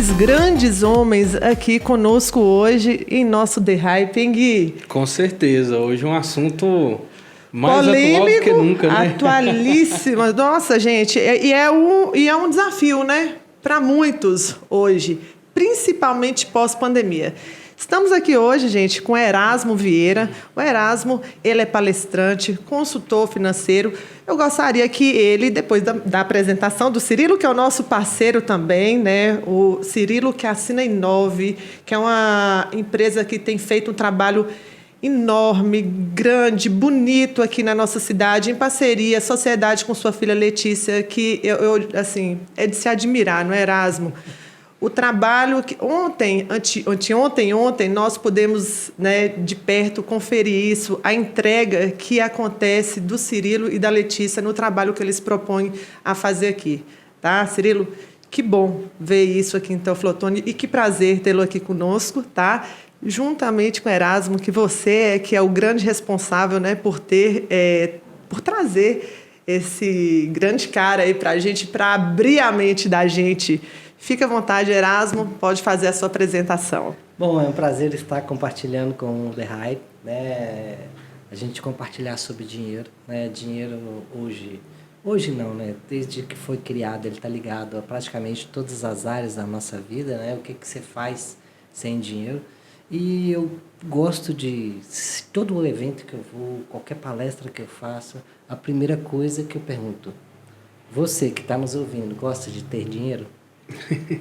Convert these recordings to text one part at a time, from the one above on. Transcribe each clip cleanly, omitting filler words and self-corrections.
desses grandes homens aqui conosco hoje em nosso The Hyping. Com certeza, hoje um assunto mais polêmico, atual do que nunca, né? Atualíssimo. Nossa, gente, e é um desafio, né? Para muitos hoje, principalmente pós-pandemia. Estamos aqui hoje, gente, com Erasmo Vieira. O Erasmo, ele é palestrante, consultor financeiro. Eu gostaria que ele, depois da apresentação do Cirilo, que é o nosso parceiro também, né? O Cirilo, que assina a Inove, que é uma empresa que tem feito um trabalho enorme, grande, bonito aqui na nossa cidade, em parceria, sociedade com sua filha Letícia, que assim, é de se admirar, não é, Erasmo? O trabalho que ontem, nós pudemos, né, de perto conferir isso, a entrega que acontece do Cirilo e da Letícia no trabalho que eles propõem a fazer aqui. Tá, Cirilo? Que bom ver isso aqui em Teoflotone e que prazer tê-lo aqui conosco, tá? Juntamente com Erasmo, que você que é o grande responsável, né, por trazer esse grande cara aí para a gente, para abrir a mente da gente. Fique à vontade, Erasmo, pode fazer a sua apresentação. Bom, é um prazer estar compartilhando com o The Hype, né? A gente compartilhar sobre dinheiro, né? Dinheiro hoje não, né? Desde que foi criado, ele está ligado a praticamente todas as áreas da nossa vida, né? O que você faz sem dinheiro. E eu gosto de, todo evento que eu vou, qualquer palestra que eu faço, a primeira coisa que eu pergunto, você que está nos ouvindo, gosta de ter dinheiro?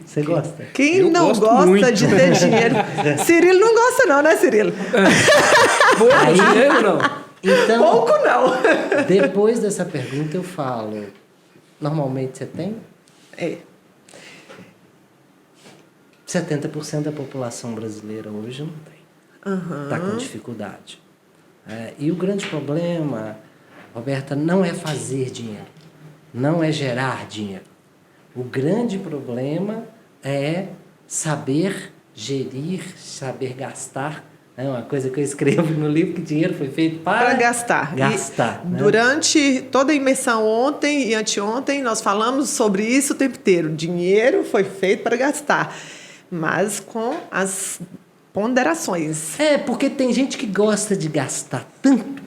Você gosta? Quem eu não gosta muito de ter dinheiro? Cirilo não gosta não, né, Cirilo? Pouco dinheiro, não. Então, pouco não. Depois dessa pergunta eu falo, normalmente você tem? 70% da população brasileira hoje não tem. Está com dificuldade. E o grande problema, Roberta, não é fazer dinheiro. Não é gerar dinheiro. O grande problema é saber gerir, saber gastar. É uma coisa que eu escrevo no livro, que dinheiro foi feito para gastar. Gastar. Né? Durante toda a imersão ontem e anteontem, nós falamos sobre isso o tempo inteiro. Dinheiro foi feito para gastar, mas com as ponderações. Porque tem gente que gosta de gastar tanto,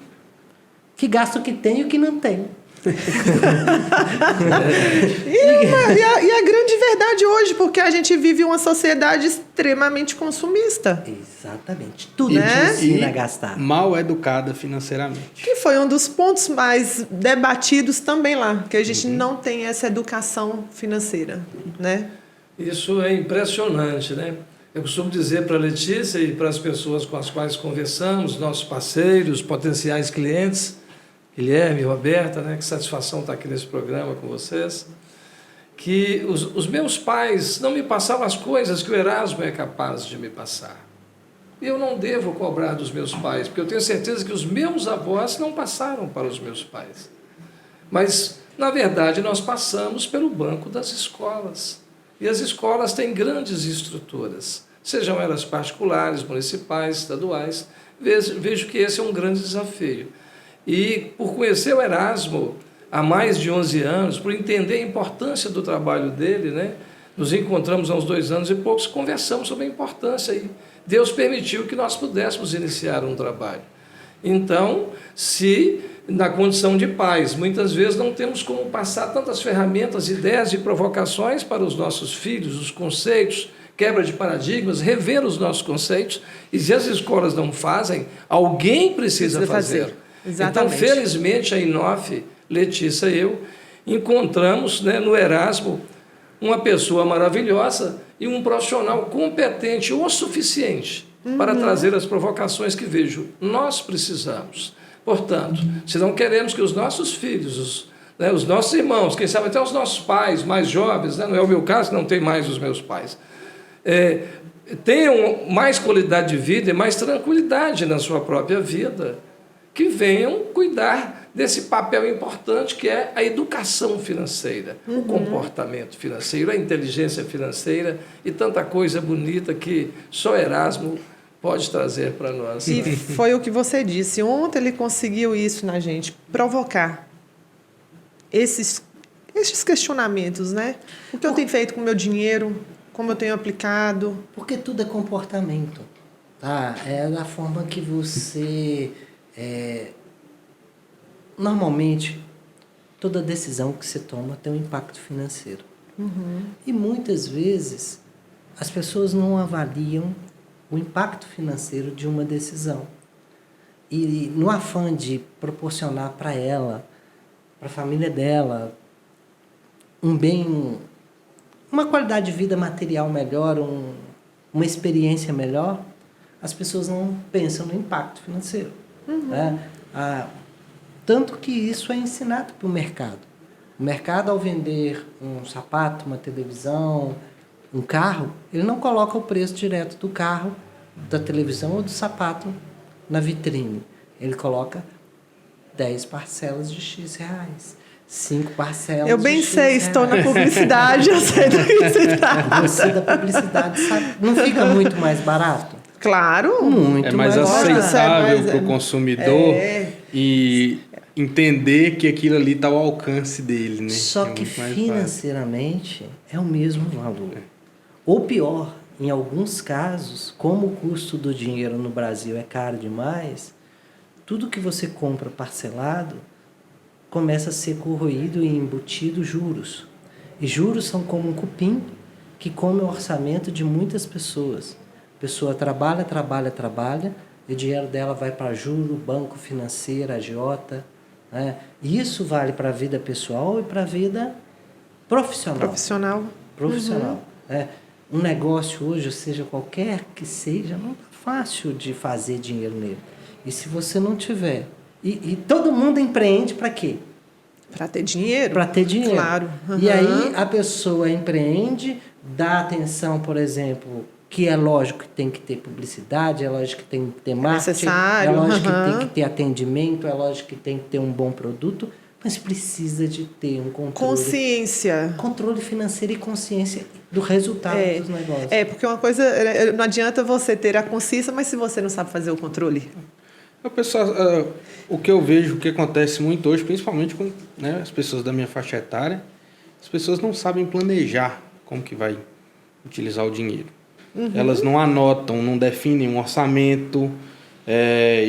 que gasta o que tem e o que não tem. e a grande verdade hoje, porque a gente vive uma sociedade extremamente consumista. Exatamente. Tudo te ensina a gastar. Mal educada financeiramente. Que foi um dos pontos mais debatidos também lá, que a gente não tem essa educação financeira, né? Isso é impressionante, né? Eu costumo dizer para a Letícia e para as pessoas com as quais conversamos, nossos parceiros, potenciais clientes, Guilherme, Roberta, né? Que satisfação estar aqui nesse programa com vocês, que os meus pais não me passavam as coisas que o Erasmo é capaz de me passar. E eu não devo cobrar dos meus pais, porque eu tenho certeza que os meus avós não passaram para os meus pais. Mas, na verdade, nós passamos pelo banco das escolas. E as escolas têm grandes estruturas, sejam elas particulares, municipais, estaduais. Vejo que esse é um grande desafio. E por conhecer o Erasmo há mais de 11 anos, por entender a importância do trabalho dele, né? Nos encontramos há uns 2 anos e poucos, conversamos sobre a importância e Deus permitiu que nós pudéssemos iniciar um trabalho. Então, se na condição de pais, muitas vezes não temos como passar tantas ferramentas, ideias e provocações para os nossos filhos, os conceitos, quebra de paradigmas, rever os nossos conceitos, e se as escolas não fazem, alguém precisa fazer. Exatamente. Então, felizmente, a Inove, Letícia e eu, encontramos, né, no Erasmo uma pessoa maravilhosa e um profissional competente o suficiente para trazer as provocações que vejo. Nós precisamos. Portanto, se não queremos que os nossos filhos, os nossos irmãos, quem sabe até os nossos pais mais jovens, né, não é o meu caso, que não tem mais os meus pais, tenham mais qualidade de vida e mais tranquilidade na sua própria vida, que venham cuidar desse papel importante que é a educação financeira, o comportamento financeiro, a inteligência financeira e tanta coisa bonita que só Erasmo pode trazer para nós. E foi o que você disse. Ontem ele conseguiu isso na gente, provocar esses questionamentos, né? O que eu tenho feito com o meu dinheiro? como eu tenho aplicado? Porque tudo é comportamento, tá? É da forma que você... Normalmente, toda decisão que você toma tem um impacto financeiro. E muitas vezes, as pessoas não avaliam o impacto financeiro de uma decisão. E no afã de proporcionar para ela, para a família dela, um bem, uma qualidade de vida material melhor, uma experiência melhor, as pessoas não pensam no impacto financeiro. Né? Tanto que isso é ensinado para o mercado. O mercado, ao vender um sapato, uma televisão, um carro, ele não coloca o preço direto do carro, da televisão ou do sapato na vitrine. Ele coloca 10 parcelas de X reais. 5 parcelas. Eu bem de sei, X estou na reais. publicidade, eu sei do que se trata. Você da publicidade sabe, não fica muito mais barato? Claro. Muito É mais mais barato. aceitável para o É. consumidor e entender que aquilo ali está ao alcance dele, né? Só É que muito mais fácil. financeiramente é o mesmo valor. Ou pior, em alguns casos, como o custo do dinheiro no Brasil é caro demais, tudo que você compra parcelado começa a ser corroído e embutido juros. E juros são como um cupim que come o orçamento de muitas pessoas. A pessoa trabalha, e o dinheiro dela vai para juro, banco financeiro, agiota. Né? E isso vale para a vida pessoal e para a vida profissional. Profissional. Né? Um negócio hoje, seja qualquer que seja, não é fácil de fazer dinheiro nele. E se você não tiver... E todo mundo empreende para quê? Para ter dinheiro? Para ter dinheiro. Claro. E aí a pessoa empreende, dá atenção, por exemplo, que é lógico que tem que ter publicidade, é lógico que tem que ter marketing, necessário, é lógico que tem que ter atendimento, é lógico que tem que ter um bom produto, mas precisa de ter um Consciência. controle financeiro e consciência do resultado dos negócios. Porque uma coisa, não adianta você ter a consciência, mas se você não sabe fazer o controle. O que eu vejo, o que acontece muito hoje, principalmente com, né, as pessoas da minha faixa etária, as pessoas não sabem planejar como que vai utilizar o dinheiro. Elas não anotam, não definem um orçamento.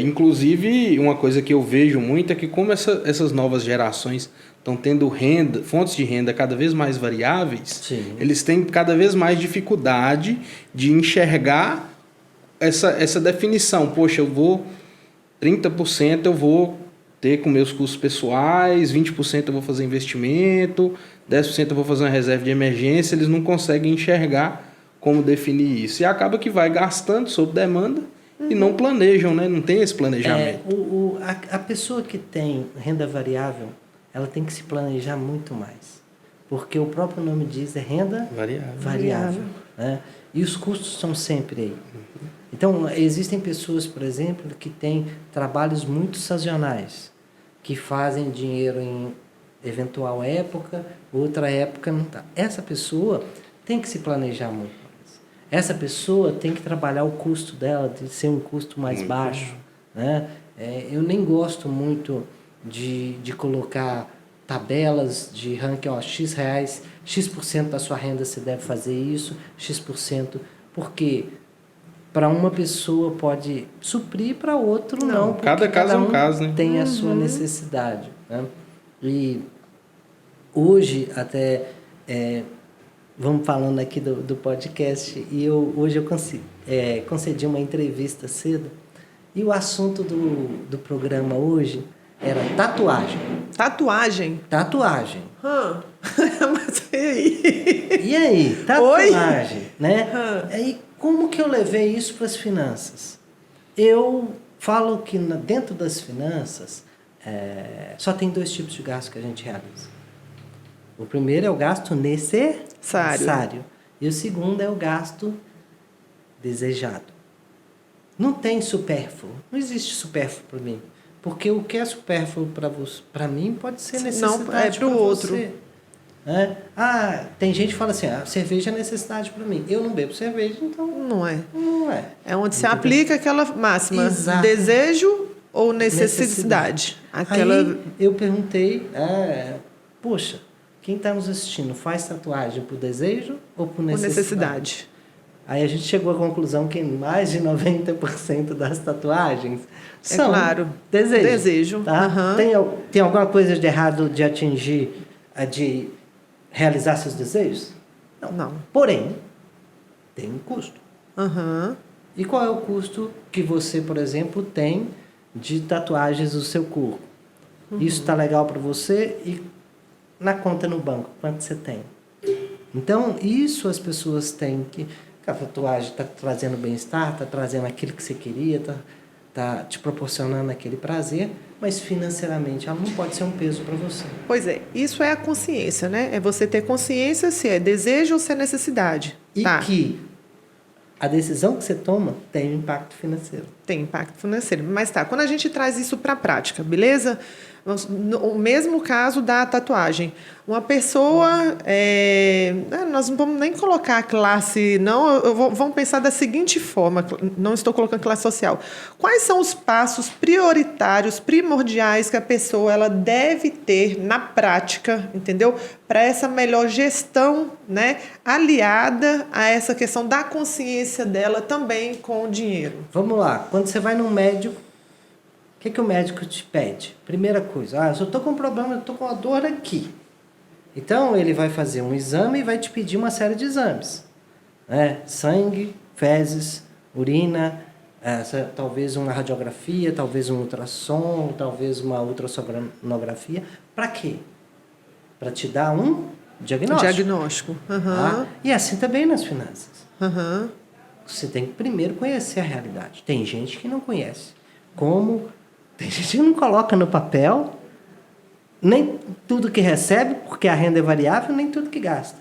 Inclusive, uma coisa que eu vejo muito é que como essas novas gerações estão tendo fontes de renda cada vez mais variáveis, Sim. eles têm cada vez mais dificuldade de enxergar essa definição. Poxa, 30% eu vou ter com meus custos pessoais, 20% eu vou fazer investimento, 10% eu vou fazer uma reserva de emergência. Eles não conseguem enxergar como definir isso. E acaba que vai gastando sob demanda e não planejam, né? Não tem esse planejamento. A pessoa que tem renda variável, ela tem que se planejar muito mais. Porque o próprio nome diz, é renda variável. Né? E os custos são sempre aí. Então, existem pessoas, por exemplo, que têm trabalhos muito sazonais, que fazem dinheiro em eventual época, outra época não está. Essa pessoa tem que se planejar muito mais. Essa pessoa tem que trabalhar o custo dela, de ser um custo mais baixo. Né? Eu nem gosto muito de colocar tabelas de ranking, X reais, X% da sua renda você deve fazer isso, X%, porque para uma pessoa pode suprir, para outro não. Porque Cada caso é um caso, né? Tem a sua necessidade. Né? E hoje, até, vamos falando aqui do podcast, e hoje eu concedi uma entrevista cedo, e o assunto do programa hoje era tatuagem. Tatuagem? Mas e aí? E aí? Tatuagem, né? Hã. Aí, como que eu levei isso para as finanças? Eu falo que dentro das finanças só tem 2 tipos de gasto que a gente realiza. O primeiro é o gasto necessário. E o segundo é o gasto desejado. Não tem supérfluo. Não existe supérfluo para mim. Porque o que é supérfluo para mim pode ser necessidade Não, é para o outro. você. Tem gente que fala assim, cerveja é necessidade para mim. Eu não bebo cerveja, então Não é. não é. É onde se aplica aquela máxima. Exato. Desejo ou necessidade? Aquela... Aí eu perguntei, poxa, o quem está nos assistindo faz tatuagem por desejo ou por Com necessidade? necessidade. Aí a gente chegou à conclusão que mais de 90% das tatuagens são claro, desejo. desejo. Tá? Uhum. Tem alguma coisa de errado de atingir, de realizar seus desejos? Não. Porém, tem um custo. Uhum. E qual é o custo que você, por exemplo, tem de tatuagens do seu corpo? Isso está legal para você e na conta no banco, quanto você tem? Então, isso as pessoas têm que... A tatuagem está trazendo bem-estar, está trazendo aquilo que você queria, está te proporcionando aquele prazer, mas financeiramente ela não pode ser um peso para você. Pois é, isso é a consciência, né? É você ter consciência se é desejo ou se é necessidade. E que a decisão que você toma tem um impacto financeiro. Tem impacto financeiro. Mas quando a gente traz isso para a prática, beleza? O mesmo caso da tatuagem. Uma pessoa... nós não vamos nem colocar a classe... Não, vamos pensar da seguinte forma. Não estou colocando classe social. Quais são os passos prioritários, primordiais que a pessoa ela deve ter na prática, entendeu? Para essa melhor gestão, né? Aliada a essa questão da consciência dela também com o dinheiro. Vamos lá. Quando você vai num médico, o que o médico te pede? Primeira coisa, eu estou com um problema, eu estou com uma dor aqui. Então, ele vai fazer um exame e vai te pedir uma série de exames. Né? Sangue, fezes, urina, talvez uma radiografia, talvez um ultrassom, talvez uma ultrassonografia. Para quê? Para te dar um diagnóstico. Uhum. Tá? E assim também nas finanças. Uhum. Você tem que primeiro conhecer a realidade. Tem gente que não conhece. Tem gente que não coloca no papel nem tudo que recebe, porque a renda é variável, nem tudo que gasta.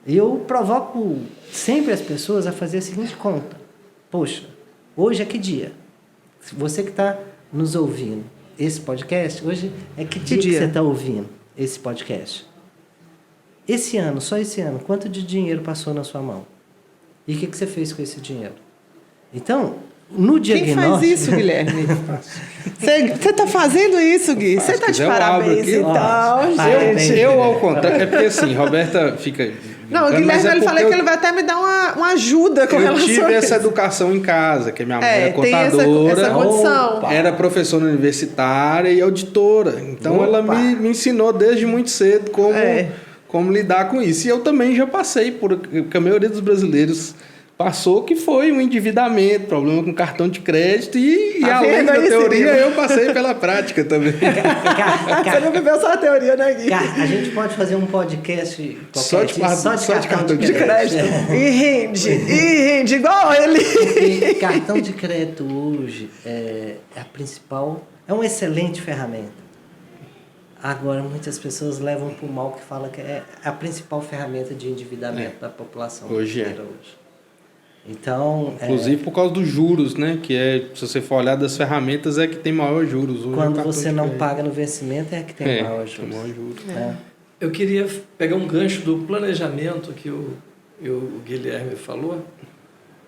Eu provoco sempre as pessoas a fazer a seguinte conta. Poxa, hoje é que dia? Você que está nos ouvindo esse podcast, hoje é que dia que você está ouvindo esse podcast? Esse ano, só esse ano, quanto de dinheiro passou na sua mão? E o que você fez com esse dinheiro? Então, no diagnóstico... Quem faz isso, Guilherme? Você está fazendo isso, Gui? Você está de parabéns, então, gente. Eu, ao contrário, é porque assim, Roberta fica... Não, o Guilherme ele falou que ele vai até me dar uma ajuda com relação a isso. Eu tive essa educação em casa, que minha mãe era contadora, tem essa condição. Era professora universitária e auditora. Então, ela me ensinou desde muito cedo como lidar com isso. E eu também já passei por que a maioria dos brasileiros passou, que foi um endividamento, problema com cartão de crédito e além da teoria, eu passei pela prática também. Você não viveu só a teoria, né, Gui? A gente pode fazer um podcast só de cartão de crédito. E rende igual ele. Porque cartão de crédito hoje é a principal, é uma excelente ferramenta. Agora, muitas pessoas levam para o mal que fala que é a principal ferramenta de endividamento da população hoje. Então, inclusive por causa dos juros, né? Que se você for olhar das ferramentas, é que tem maior juros. Quando você não paga no vencimento, é que tem maior juros. Tem maior juros. Eu queria pegar um gancho do planejamento que o Guilherme falou,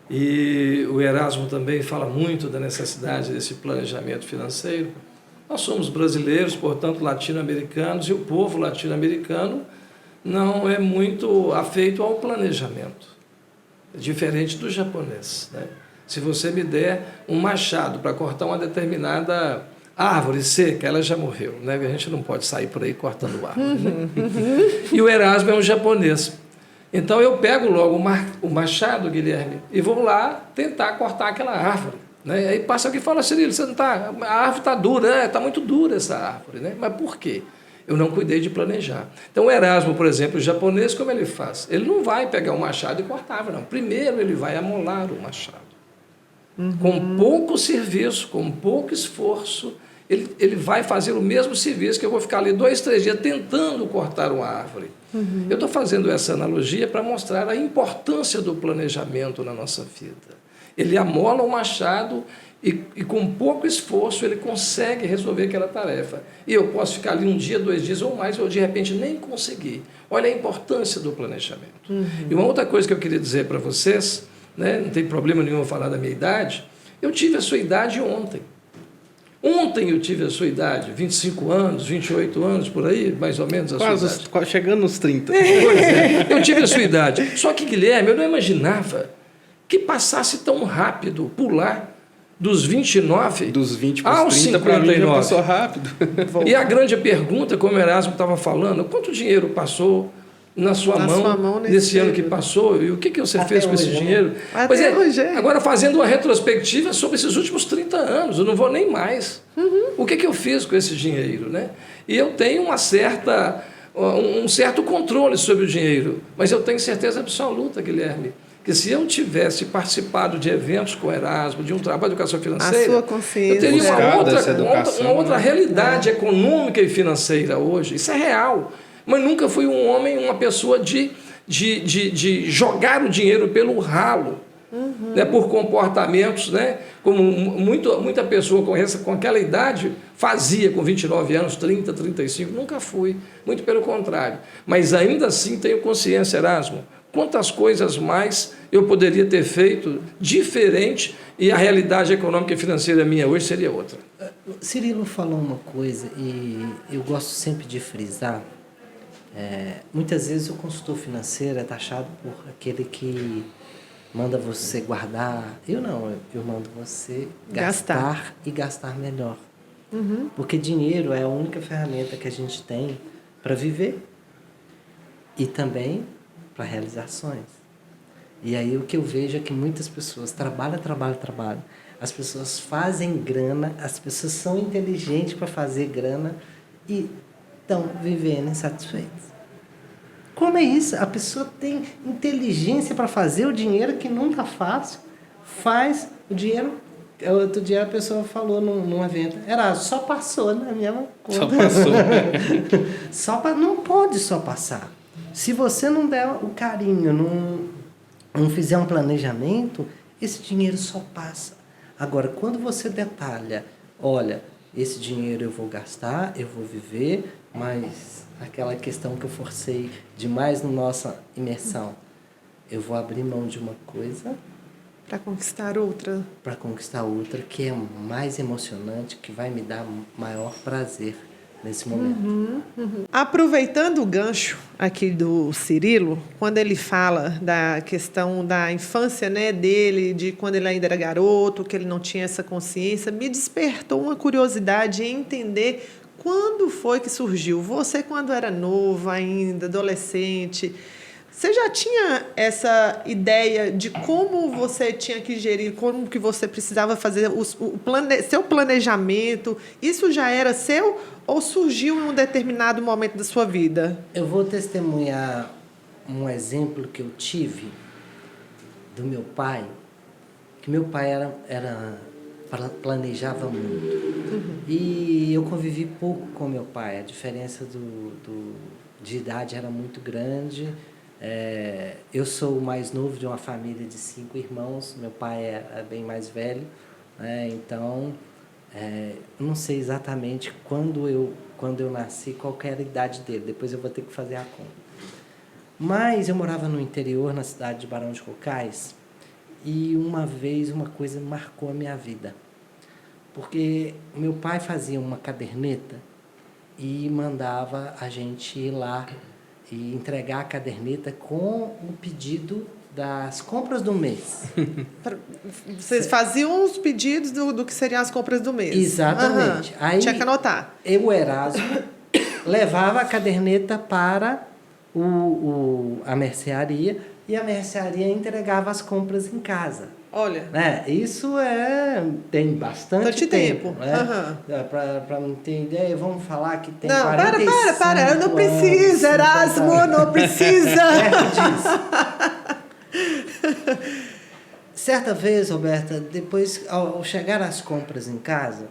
e o Erasmo também fala muito da necessidade desse planejamento financeiro. Nós somos brasileiros, portanto latino-americanos, e o povo latino-americano não é muito afeito ao planejamento. Diferente do japonês, né? Se você me der um machado para cortar uma determinada árvore seca, ela já morreu, né? A gente não pode sair por aí cortando árvore, né? E o Erasmo é um japonês. Então eu pego logo o machado, Guilherme, e vou lá tentar cortar aquela árvore, né? Aí passa alguém e fala, Cirilo, você não tá, a árvore está dura, está muito dura essa árvore, né? Mas por quê? Eu não cuidei de planejar. Então, o Erasmo, por exemplo, o japonês, como ele faz? Ele não vai pegar o machado e cortar, não. Primeiro, ele vai amolar o machado. Com pouco serviço, com pouco esforço, ele vai fazer o mesmo serviço que eu vou ficar ali 2, 3 dias tentando cortar uma árvore. Eu estou fazendo essa analogia para mostrar a importância do planejamento na nossa vida. Ele amola o machado e com pouco esforço ele consegue resolver aquela tarefa. E eu posso ficar ali 1 dia, 2 dias ou mais, ou de repente nem conseguir. Olha a importância do planejamento. E uma outra coisa que eu queria dizer para vocês, né, não tem problema nenhum eu falar da minha idade, eu tive a sua idade ontem. Ontem eu tive a sua idade, 25 anos, 28 anos, por aí, mais ou menos a sua idade. Quase chegando nos 30. Pois é, eu tive a sua idade. Só que, Guilherme, eu não imaginava que passasse tão rápido, pular dos 29 Dos 20 para aos os 30, para mim já 59. passou rápido. E a grande pergunta, como o Erasmo estava falando, quanto dinheiro passou na sua mão nesse ano que período. passou? E o que você Até fez com hoje, esse né? dinheiro? Até Pois é, hoje, é. agora fazendo uma retrospectiva sobre esses últimos 30 anos, eu não vou nem mais. O que eu fiz com esse dinheiro, né? E eu tenho um certo controle sobre o dinheiro, mas eu tenho certeza absoluta, Guilherme, que se eu tivesse participado de eventos com o Erasmo, de um trabalho de educação financeira, sua consciência. eu teria Buscado essa educação, uma outra né? realidade econômica e financeira hoje. Isso é real. Mas nunca fui um homem, uma pessoa de jogar o dinheiro pelo ralo, né, por comportamentos, né, como muita pessoa com aquela idade fazia com 29 anos, 30, 35. Nunca fui, muito pelo contrário. Mas ainda assim tenho consciência, Erasmo, quantas coisas mais eu poderia ter feito diferente e a realidade econômica e financeira minha hoje seria outra. Cirilo falou uma coisa e eu gosto sempre de frisar. Muitas vezes o consultor financeiro é taxado por aquele que manda você guardar. Eu não, eu mando você gastar e gastar melhor. Porque dinheiro é a única ferramenta que a gente tem para viver e também para realizações. E aí o que eu vejo é que muitas pessoas trabalham. As pessoas fazem grana, as pessoas são inteligentes para fazer grana e estão vivendo insatisfeitos. Como é isso? A pessoa tem inteligência para fazer o dinheiro que não está fácil, faz o dinheiro. Outro dia a pessoa falou num evento, só passou na minha conta. Só passou. Não pode só passar. Se você não der o carinho, não fizer um planejamento, esse dinheiro só passa. Agora, quando você detalha, olha, esse dinheiro eu vou gastar, eu vou viver, mas aquela questão que eu forcei demais na nossa imersão, eu vou abrir mão de uma coisa Para conquistar outra. para conquistar outra, que é mais emocionante, que vai me dar maior prazer nesse momento. Aproveitando o gancho aqui do Cirilo, quando ele fala da questão da infância, né, dele, de quando ele ainda era garoto, que ele não tinha essa consciência, me despertou uma curiosidade em entender quando foi que surgiu. Você, quando era novo ainda, adolescente, você já tinha essa ideia de como você tinha que gerir, como que você precisava fazer seu planejamento? Isso já era seu ou surgiu em um determinado momento da sua vida? Eu vou testemunhar um exemplo que eu tive do meu pai, que meu pai planejava muito. E eu convivi pouco com meu pai. A diferença de idade era muito grande. Eu sou o mais novo de uma família de 5 irmãos. Meu pai é bem mais velho. Então, eu não sei exatamente quando eu nasci, qual que era a idade dele. Depois eu vou ter que fazer a conta. Mas eu morava no interior, na cidade de Barão de Cocais. E uma vez uma coisa marcou a minha vida. Porque meu pai fazia uma caderneta e mandava a gente ir lá e entregar a caderneta com o pedido das compras do mês. Vocês faziam os pedidos do que seriam as compras do mês? Exatamente. Aí, tinha que anotar. Eu, Erasmo, levava a caderneta para a mercearia e a mercearia entregava as compras em casa. Olha. Isso tem bastante tempo. Para não ter ideia, vamos falar que tem 45 para. Não precisa, Erasmo, não precisa. Certa vez, Roberta, depois, ao chegar às compras em casa,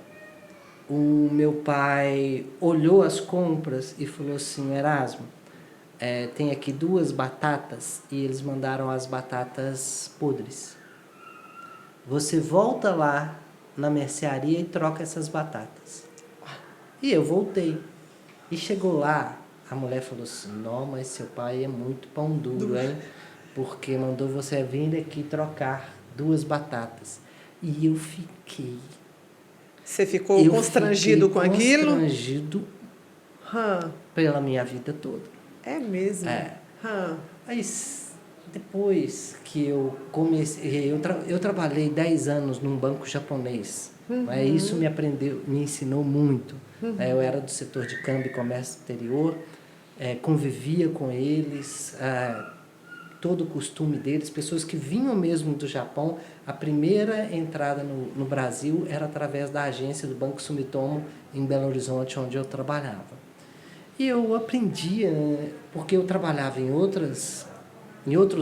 o meu pai olhou as compras e falou assim, Erasmo, tem aqui 2 batatas e eles mandaram as batatas podres. Você volta lá na mercearia e troca essas batatas. E eu voltei. E chegou lá, a mulher falou assim, não, mas seu pai é muito pão duro, hein? Porque mandou você vir aqui trocar 2 batatas. E eu fiquei Você ficou constrangido com aquilo? Constrangido pela minha vida toda. É mesmo? É. Mas depois que eu comecei... Eu trabalhei 10 anos num banco japonês. Isso me ensinou muito. Eu era do setor de câmbio e comércio exterior, convivia com eles, todo o costume deles, pessoas que vinham mesmo do Japão. A primeira entrada no Brasil era através da agência do Banco Sumitomo em Belo Horizonte, onde eu trabalhava. E eu aprendia, porque eu trabalhava em outros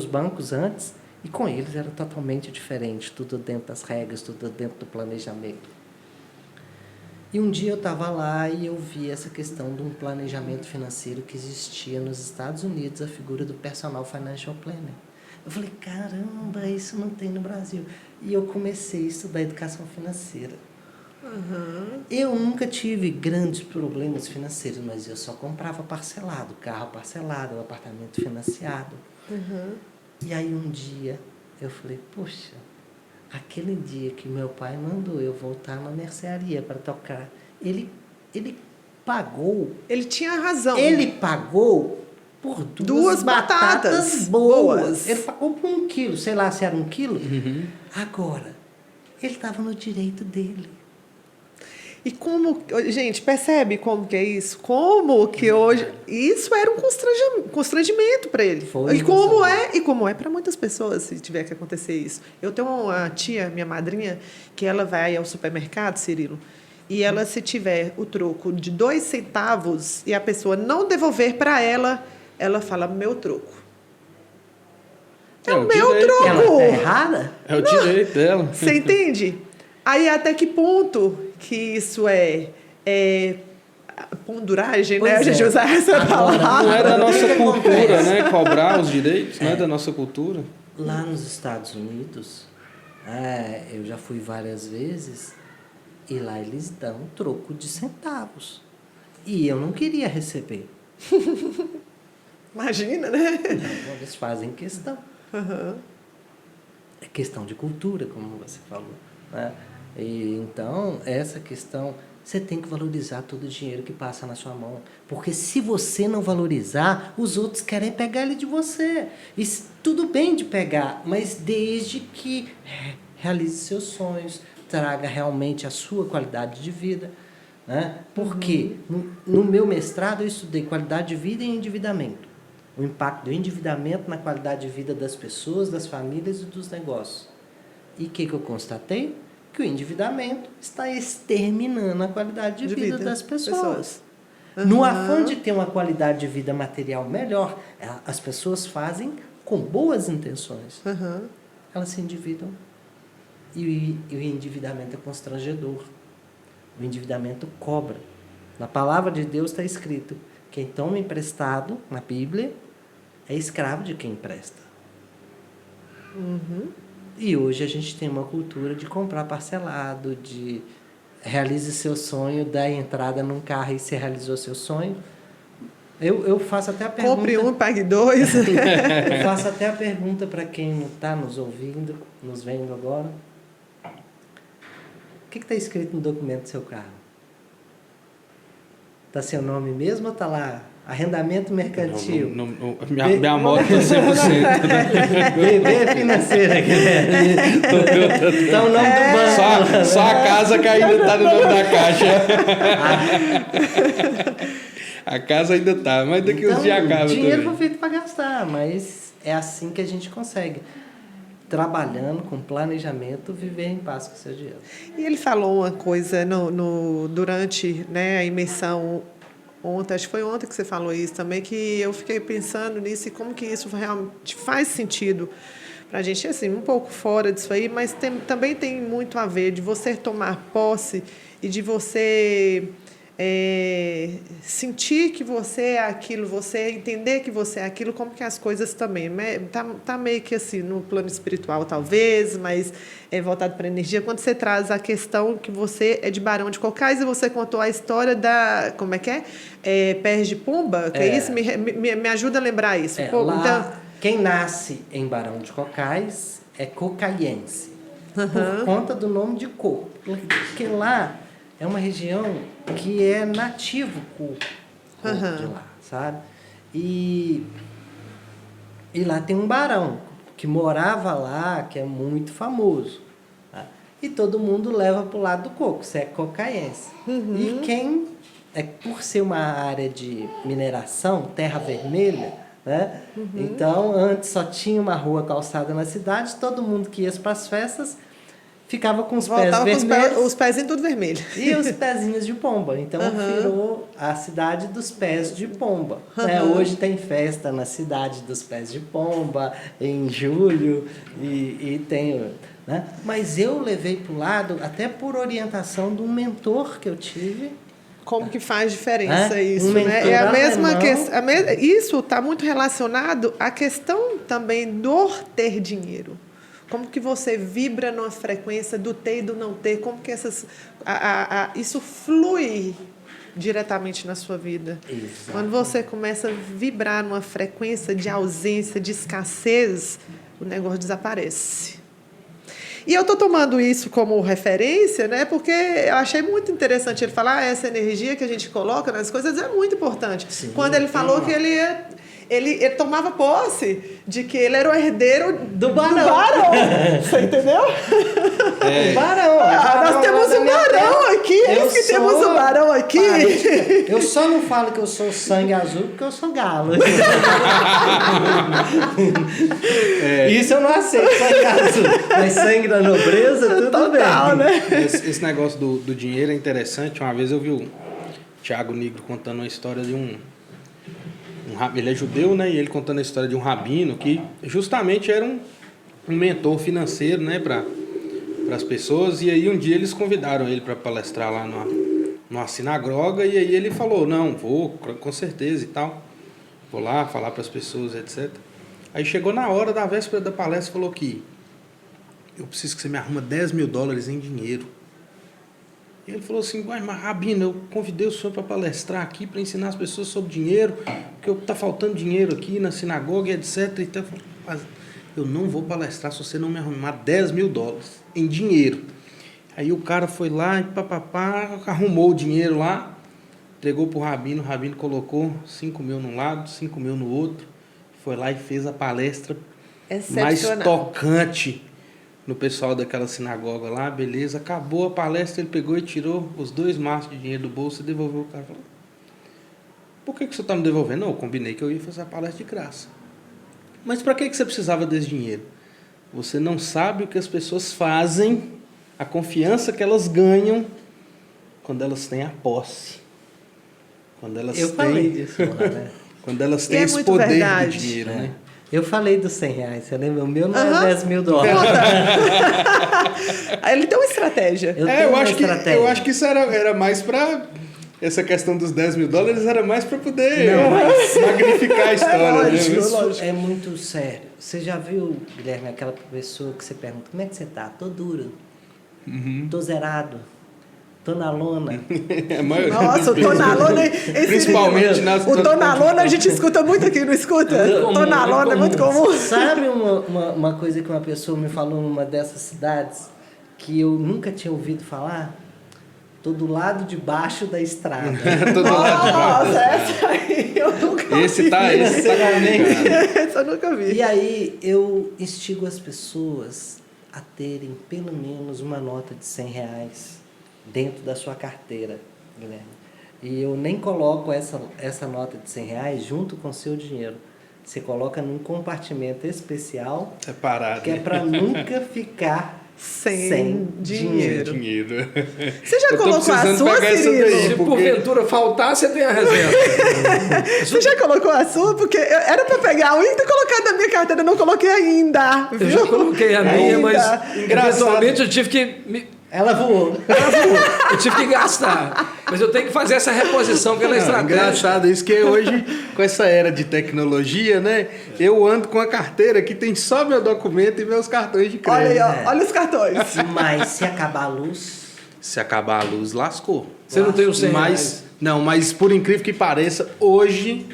bancos antes, e com eles era totalmente diferente, tudo dentro das regras, tudo dentro do planejamento. E um dia eu estava lá e eu vi essa questão de um planejamento financeiro que existia nos Estados Unidos, a figura do Personal Financial Planner. Eu falei, caramba, isso não tem no Brasil. E eu comecei a estudar educação financeira. Eu nunca tive grandes problemas financeiros, mas eu só comprava parcelado, carro parcelado, apartamento financiado. E aí um dia eu falei, poxa, aquele dia que meu pai mandou eu voltar na mercearia para tocar, ele pagou. Ele tinha razão. Ele pagou por duas batatas boas. Ele pagou por 1 quilo, sei lá se era 1 quilo. Agora, ele estava no direito dele. E como, gente, percebe como que é isso? Como que hoje isso era um constrangimento para ele. E como é para muitas pessoas se tiver que acontecer isso. Eu tenho uma tia, minha madrinha, que ela vai ao supermercado, Cirilo, e ela, se tiver o troco de 2 centavos e a pessoa não devolver para ela, ela fala meu troco. É o meu troco. Ela está errada? É o direito dela. Você entende? Aí até que ponto que isso é ponduragem, né? A gente usa essa palavra. Não é da nossa cultura, né? Cobrar os direitos, não é da nossa cultura. Lá nos Estados Unidos, eu já fui várias vezes, e lá eles dão troco de centavos. E eu não queria receber. Imagina, né? Não, eles fazem questão. É questão de cultura, como você falou, né? E, então, essa questão, você tem que valorizar todo o dinheiro que passa na sua mão. Porque se você não valorizar, os outros querem pegar ele de você. E tudo bem de pegar, mas desde que realize seus sonhos, traga realmente a sua qualidade de vida. Né? Porque no meu mestrado eu estudei qualidade de vida e endividamento. O impacto do endividamento na qualidade de vida das pessoas, das famílias e dos negócios. E o que eu constatei? Que o endividamento está exterminando a qualidade de vida das pessoas. No afã de ter uma qualidade de vida material melhor, as pessoas fazem com boas intenções. Elas se endividam. E o endividamento é constrangedor. O endividamento cobra. Na palavra de Deus está escrito, quem toma emprestado, na Bíblia, é escravo de quem empresta. E hoje a gente tem uma cultura de comprar parcelado, de realize seu sonho, dar entrada num carro e você realizou seu sonho. Eu faço até a pergunta... Compre um, pague 2. Eu faço até a pergunta para quem não está nos ouvindo, nos vendo agora. O que está escrito no documento do seu carro? Está seu nome mesmo ou está lá? Arrendamento mercantil. Minha moto está 100%. Né? BB financeira. Está o nome do banco. Só a casa que ainda está no nome da caixa. A casa ainda está, mas daqui uns dias acaba. O dinheiro também. foi feito para gastar, mas é assim que a gente consegue. Trabalhando com planejamento, viver em paz com o seu dinheiro. E ele falou uma coisa durante, né, a imersão ontem, acho que foi ontem que você falou isso também, que eu fiquei pensando nisso e como que isso realmente faz sentido para a gente, assim, um pouco fora disso aí, mas também tem muito a ver de você tomar posse e de você sentir que você é aquilo, você entender que você é aquilo, como que as coisas também. Tá meio que assim, no plano espiritual, talvez, mas é voltado para a energia. Quando você traz a questão que você é de Barão de Cocais e você contou a história da... Como é que é? Pés de Pomba? Que é isso? Me ajuda a lembrar isso. Lá, quem nasce em Barão de Cocais é cocaiense. Por conta do nome de coco. Porque lá é uma região que é nativo coco de lá, sabe? E lá tem um barão que morava lá, que é muito famoso. Tá? E todo mundo leva para o lado do coco, você é cocaense. E quem, por ser uma área de mineração, terra vermelha, né? Então, antes só tinha uma rua calçada na cidade, todo mundo que ia para as festas ficava com os pés vermelhos. Os pezinhos tudo vermelho. E os pezinhos de pomba. Então, virou a cidade dos pés de pomba. Né? Hoje tem festa na cidade dos pés de pomba, em julho, e tem... Né? Mas eu levei para o lado, até por orientação de um mentor que eu tive. Como que faz diferença isso, mentor né? É a mesma alemão. questão. Isso está muito relacionado à questão também do ter dinheiro. Como que você vibra numa frequência do ter e do não ter? Como que isso flui diretamente na sua vida? Exato. Quando você começa a vibrar numa frequência de ausência, de escassez, o negócio desaparece. E eu estou tomando isso como referência, né? Porque eu achei muito interessante ele falar essa energia que a gente coloca nas coisas é muito importante. Sim, quando ele falou que ele tomava posse de que ele era o herdeiro do barão. Você entendeu? O barão. Nós temos um barão aqui. Eis que temos um barão aqui. Eu só não falo que eu sou sangue azul porque eu sou galo. Isso eu não aceito, sangue azul. Mas sangue da nobreza, tudo Total, bem. né? Esse negócio do dinheiro é interessante. Uma vez eu vi o Thiago Nigro contando uma história de ele é judeu, né? E ele contando a história de um rabino que justamente era um mentor financeiro, né? Para as pessoas. E aí um dia eles convidaram ele para palestrar lá numa sinagoga. E aí ele falou, não, vou, com certeza e tal. Vou lá falar para as pessoas, etc. Aí chegou na hora da véspera da palestra e falou que eu preciso que você me arruma $10 mil em dinheiro. E ele falou assim, mas Rabino, eu convidei o senhor para palestrar aqui, para ensinar as pessoas sobre dinheiro, porque está faltando dinheiro aqui na sinagoga, etc. Então, eu não vou palestrar se você não me arrumar $10 mil em dinheiro. Aí o cara foi lá e arrumou o dinheiro lá, entregou para o Rabino colocou 5 mil num lado, 5 mil no outro, foi lá e fez a palestra mais tocante no pessoal daquela sinagoga lá, beleza, acabou a palestra, ele pegou e tirou os 2 maços de dinheiro do bolso e devolveu o cara. Falou, por que você está me devolvendo? Não, eu combinei que eu ia fazer a palestra de graça. Mas para que você precisava desse dinheiro? Você não sabe o que as pessoas fazem, a confiança que elas ganham quando elas têm a posse. Quando elas falei disso lá, né? Quando elas têm esse poder verdade. do dinheiro, né? Eu falei dos R$100, você lembra? O meu não é $10 mil. Ele tem uma estratégia. Eu acho que isso era mais para... Essa questão dos $10 mil era mais para poder magnificar a história. Isso é muito sério. Você já viu, Guilherme, aquela pessoa que você pergunta, como é que você tá? Tô duro. Tô zerado. Tô na lona. Nossa, o tô na lona... Principalmente nas... O tô na lona a gente escuta muito aqui, não escuta? Tô na lona é muito comum. Sabe uma coisa que uma pessoa me falou numa dessas cidades que eu nunca tinha ouvido falar? Tô do lado de baixo da estrada. Tô do lado de baixo. Nossa, essa aí eu nunca vi. Esse tá Essa eu nunca vi. E aí eu instigo as pessoas a terem pelo menos uma nota de R$100 dentro da sua carteira, Guilherme. E eu nem coloco essa nota de R$100 junto com o seu dinheiro. Você coloca num compartimento especial, separado, que é para nunca ficar sem dinheiro. Você já colocou a sua, Cirilo? Se porventura faltar, você tem a reserva. Você já colocou a sua? Porque era para pegar um e ter colocado na minha carteira, eu não coloquei ainda. Viu? Eu já coloquei a minha, mas eventualmente eu tive que... Ela voou. Eu tive que gastar. Mas eu tenho que fazer essa reposição pela estratégia. Engraçado isso, que hoje, com essa era de tecnologia, né? Eu ando com a carteira que tem só meu documento e meus cartões de crédito. Olha aí, ó, olha os cartões. Mas se acabar a luz... Se acabar a luz, lascou. Você não tem o R$100? Não, mas por incrível que pareça, hoje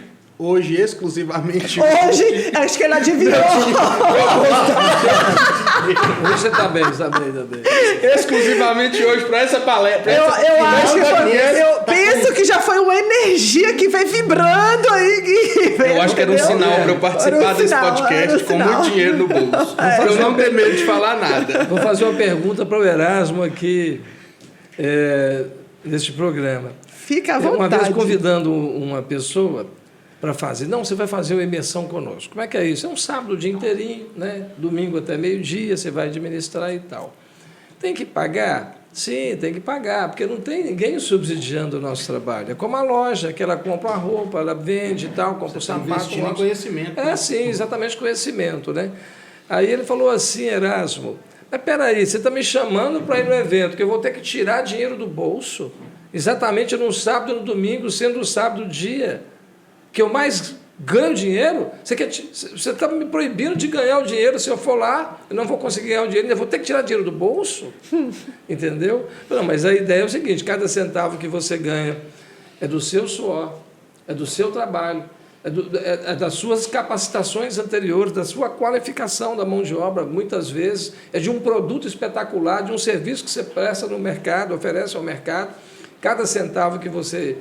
exclusivamente... Hoje, acho que ele adivinhou. Hoje você está bem, está bem, está bem. Exclusivamente hoje para essa palestra. Eu penso que já foi uma energia que veio vibrando aí. Eu acho que era um sinal para eu participar desse podcast com muito dinheiro no bolso. Para eu não ter medo de falar nada. Vou fazer uma pergunta para o Erasmo aqui, neste programa. Fica à vontade. Uma vez convidando uma pessoa para fazer. Não, você vai fazer uma imersão conosco. Como é que é isso? É um sábado o dia inteirinho, né? Domingo até meio-dia, você vai administrar e tal. Tem que pagar? Sim, tem que pagar, porque não tem ninguém subsidiando o nosso trabalho. É como a loja, que ela compra uma roupa, ela vende e tal, compra o sapato. Investindo em conhecimento. É, sim, exatamente conhecimento, né? Aí ele falou assim, Erasmo, mas peraí, você está me chamando para ir no evento, que eu vou ter que tirar dinheiro do bolso, exatamente no sábado e no domingo, sendo o sábado o dia que eu mais ganho dinheiro? Você está me proibindo de ganhar o dinheiro. Se eu for lá, eu não vou conseguir ganhar o dinheiro, ainda vou ter que tirar dinheiro do bolso? Entendeu? Não, mas a ideia é o seguinte, cada centavo que você ganha é do seu suor, é do seu trabalho, é das suas capacitações anteriores, da sua qualificação da mão de obra, muitas vezes, é de um produto espetacular, de um serviço que você presta no mercado, oferece ao mercado. Cada centavo que você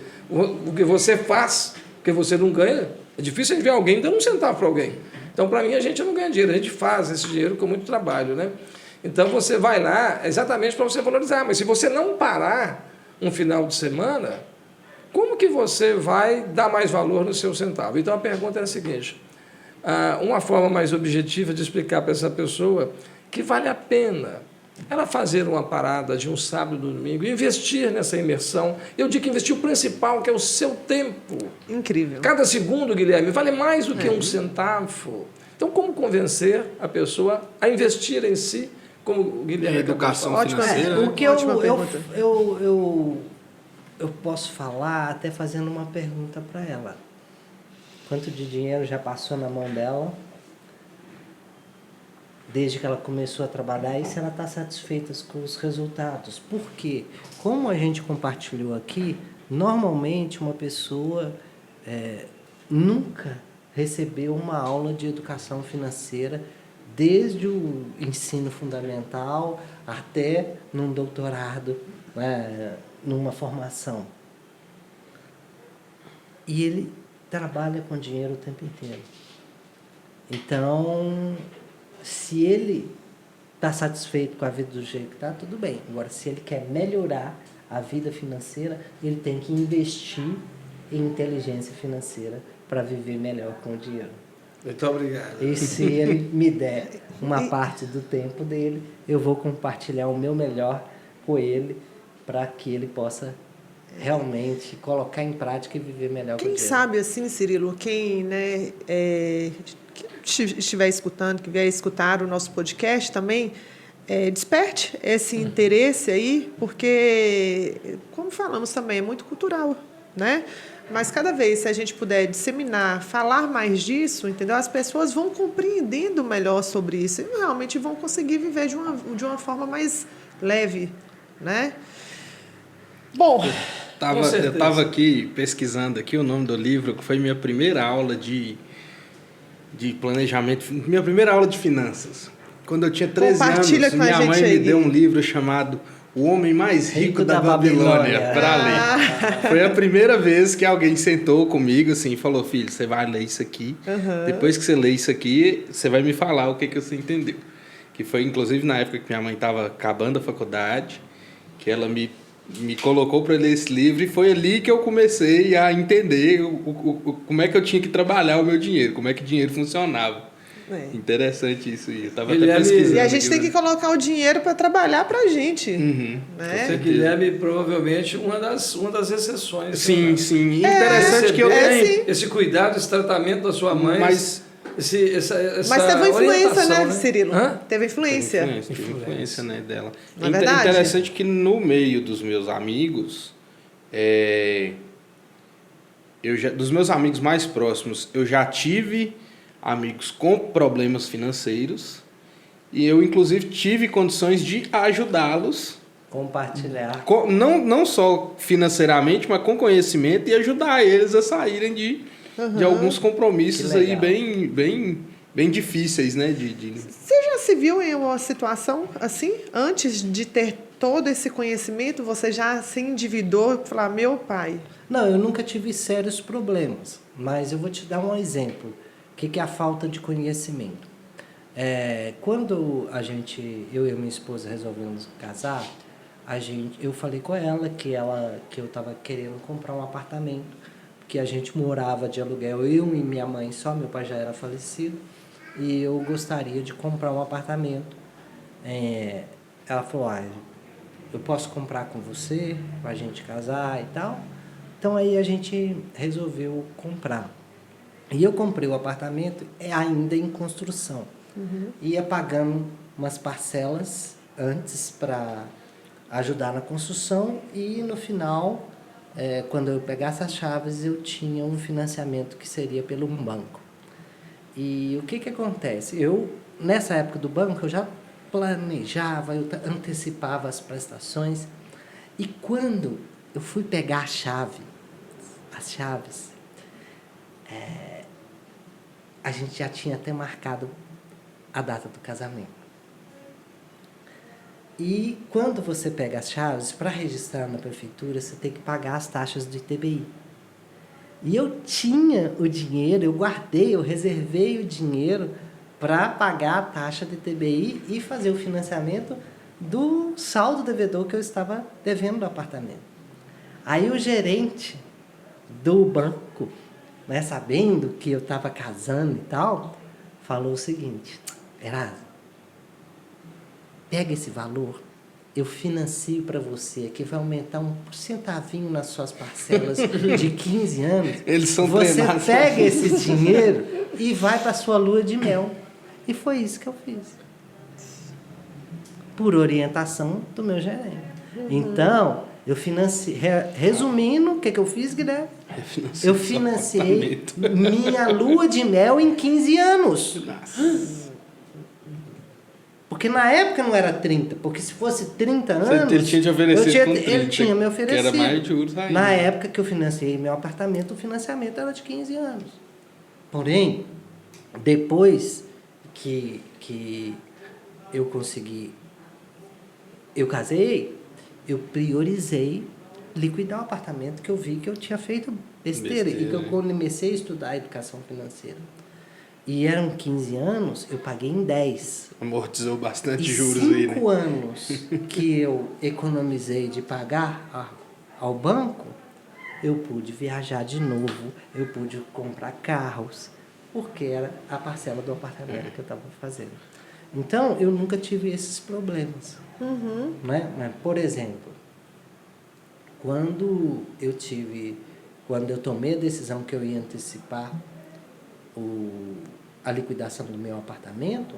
faz, que você não ganha, é difícil a gente ver alguém dando um centavo para alguém. Então, para mim, a gente não ganha dinheiro, a gente faz esse dinheiro com muito trabalho, né? Então, você vai lá exatamente para você valorizar, mas se você não parar um final de semana, como que você vai dar mais valor no seu centavo? Então, a pergunta é a seguinte, uma forma mais objetiva de explicar para essa pessoa que vale a pena ela fazer uma parada de um sábado e domingo, investir nessa imersão. Eu digo que investir o principal, que é o seu tempo. Incrível. Cada segundo, Guilherme, vale mais do que um centavo. Então, como convencer a pessoa a investir em si, como o Guilherme... Educação financeira. né? O que eu posso falar até fazendo uma pergunta para ela. Quanto de dinheiro já passou na mão dela desde que ela começou a trabalhar e se ela está satisfeita com os resultados? Porque, como a gente compartilhou aqui, normalmente uma pessoa nunca recebeu uma aula de educação financeira desde o ensino fundamental até num doutorado, né, numa formação. E ele trabalha com dinheiro o tempo inteiro. Então, se ele está satisfeito com a vida do jeito que está, tudo bem. Agora, se ele quer melhorar a vida financeira, ele tem que investir em inteligência financeira para viver melhor com o dinheiro. Muito obrigado. E se ele me der uma parte do tempo dele, eu vou compartilhar o meu melhor com ele para que ele possa realmente colocar em prática e viver melhor com o dinheiro. Quem sabe assim, Cirilo, quem estiver escutando, que vier escutar o nosso podcast também, desperte esse interesse aí, porque, como falamos também, é muito cultural, né? Mas cada vez, se a gente puder disseminar, falar mais disso, entendeu? As pessoas vão compreendendo melhor sobre isso e realmente vão conseguir viver de uma forma mais leve, né? Bom, eu estava aqui pesquisando aqui o nome do livro, que foi minha primeira aula de planejamento, minha primeira aula de finanças. Quando eu tinha 13 anos, minha mãe me deu um livro chamado O Homem Mais Rico da Babilônia para ler. Foi a primeira vez que alguém sentou comigo assim, e falou: filho, você vai ler isso aqui. Depois que você ler isso aqui, você vai me falar o que você entendeu. Que foi, inclusive, na época que minha mãe estava acabando a faculdade, que ela me colocou para ler esse livro, e foi ali que eu comecei a entender como é que eu tinha que trabalhar o meu dinheiro, como é que o dinheiro funcionava. Interessante isso aí. Eu estava até pesquisando. E a gente tem que colocar o dinheiro para trabalhar para a gente. Né? Você, Guilherme, provavelmente uma das exceções. Sim, né? sim. Interessante que eu tenho esse cuidado, esse tratamento da sua mãe. Mas teve influência, né, Cirilo? Teve influência. Teve influência, né, dela. É verdade. Interessante que no meio dos meus amigos, dos meus amigos mais próximos, eu já tive amigos com problemas financeiros e eu, inclusive, tive condições de ajudá-los. Compartilhar. Não só financeiramente, mas com conhecimento, e ajudar eles a saírem de alguns compromissos aí bem bem difíceis, né? Você já se viu em uma situação assim? Antes de ter todo esse conhecimento, você já se endividou e falar, meu pai... Não, eu nunca tive sérios problemas, mas eu vou te dar um exemplo. O que é a falta de conhecimento? Quando eu e a minha esposa resolvemos casar, eu falei com ela que eu estava querendo comprar um apartamento, porque a gente morava de aluguel, eu e minha mãe só, meu pai já era falecido, e eu gostaria de comprar um apartamento. Ela falou, eu posso comprar com você, para a gente casar e tal. Então aí a gente resolveu comprar. E eu comprei o apartamento ainda em construção. Ia pagando umas parcelas antes para ajudar na construção e no final, quando eu pegasse as chaves, eu tinha um financiamento que seria pelo um banco. E o que acontece? Nessa época do banco, eu já planejava, eu antecipava as prestações. E quando eu fui pegar as chaves, a gente já tinha até marcado a data do casamento. E quando você pega as chaves, para registrar na prefeitura, você tem que pagar as taxas de ITBI. E eu tinha o dinheiro, eu reservei o dinheiro para pagar a taxa de ITBI e fazer o financiamento do saldo devedor que eu estava devendo do apartamento. Aí o gerente do banco, né, sabendo que eu estava casando e tal, falou o seguinte: Erasmo, pega esse valor, eu financio para você, que vai aumentar um centavinho nas suas parcelas de 15 anos. Eles são você treinados. pega esse dinheiro e vai para a sua lua de mel. E foi isso que eu fiz. Por orientação do meu gerente. Então, eu financiei. Resumindo, o que eu fiz, Guilherme? Eu financiei minha lua de mel em 15 anos. Nossa. Porque na época não era 30, porque se fosse 30 anos... Ele tinha te oferecido com 30, ele tinha me oferecido. Que era mais de juros ainda. Na época que eu financiei meu apartamento, o financiamento era de 15 anos. Porém, depois que eu consegui... Eu casei, eu priorizei liquidar o apartamento, que eu vi que eu tinha feito besteira. E que eu comecei a estudar educação financeira. E eram 15 anos, eu paguei em 10. Amortizou bastante juros aí, né? 5 anos que eu economizei de pagar ao banco, eu pude viajar de novo, eu pude comprar carros, porque era a parcela do apartamento que eu estava fazendo. Então, eu nunca tive esses problemas. Né? Mas, por exemplo, quando eu tomei a decisão que eu ia antecipar a liquidação do meu apartamento,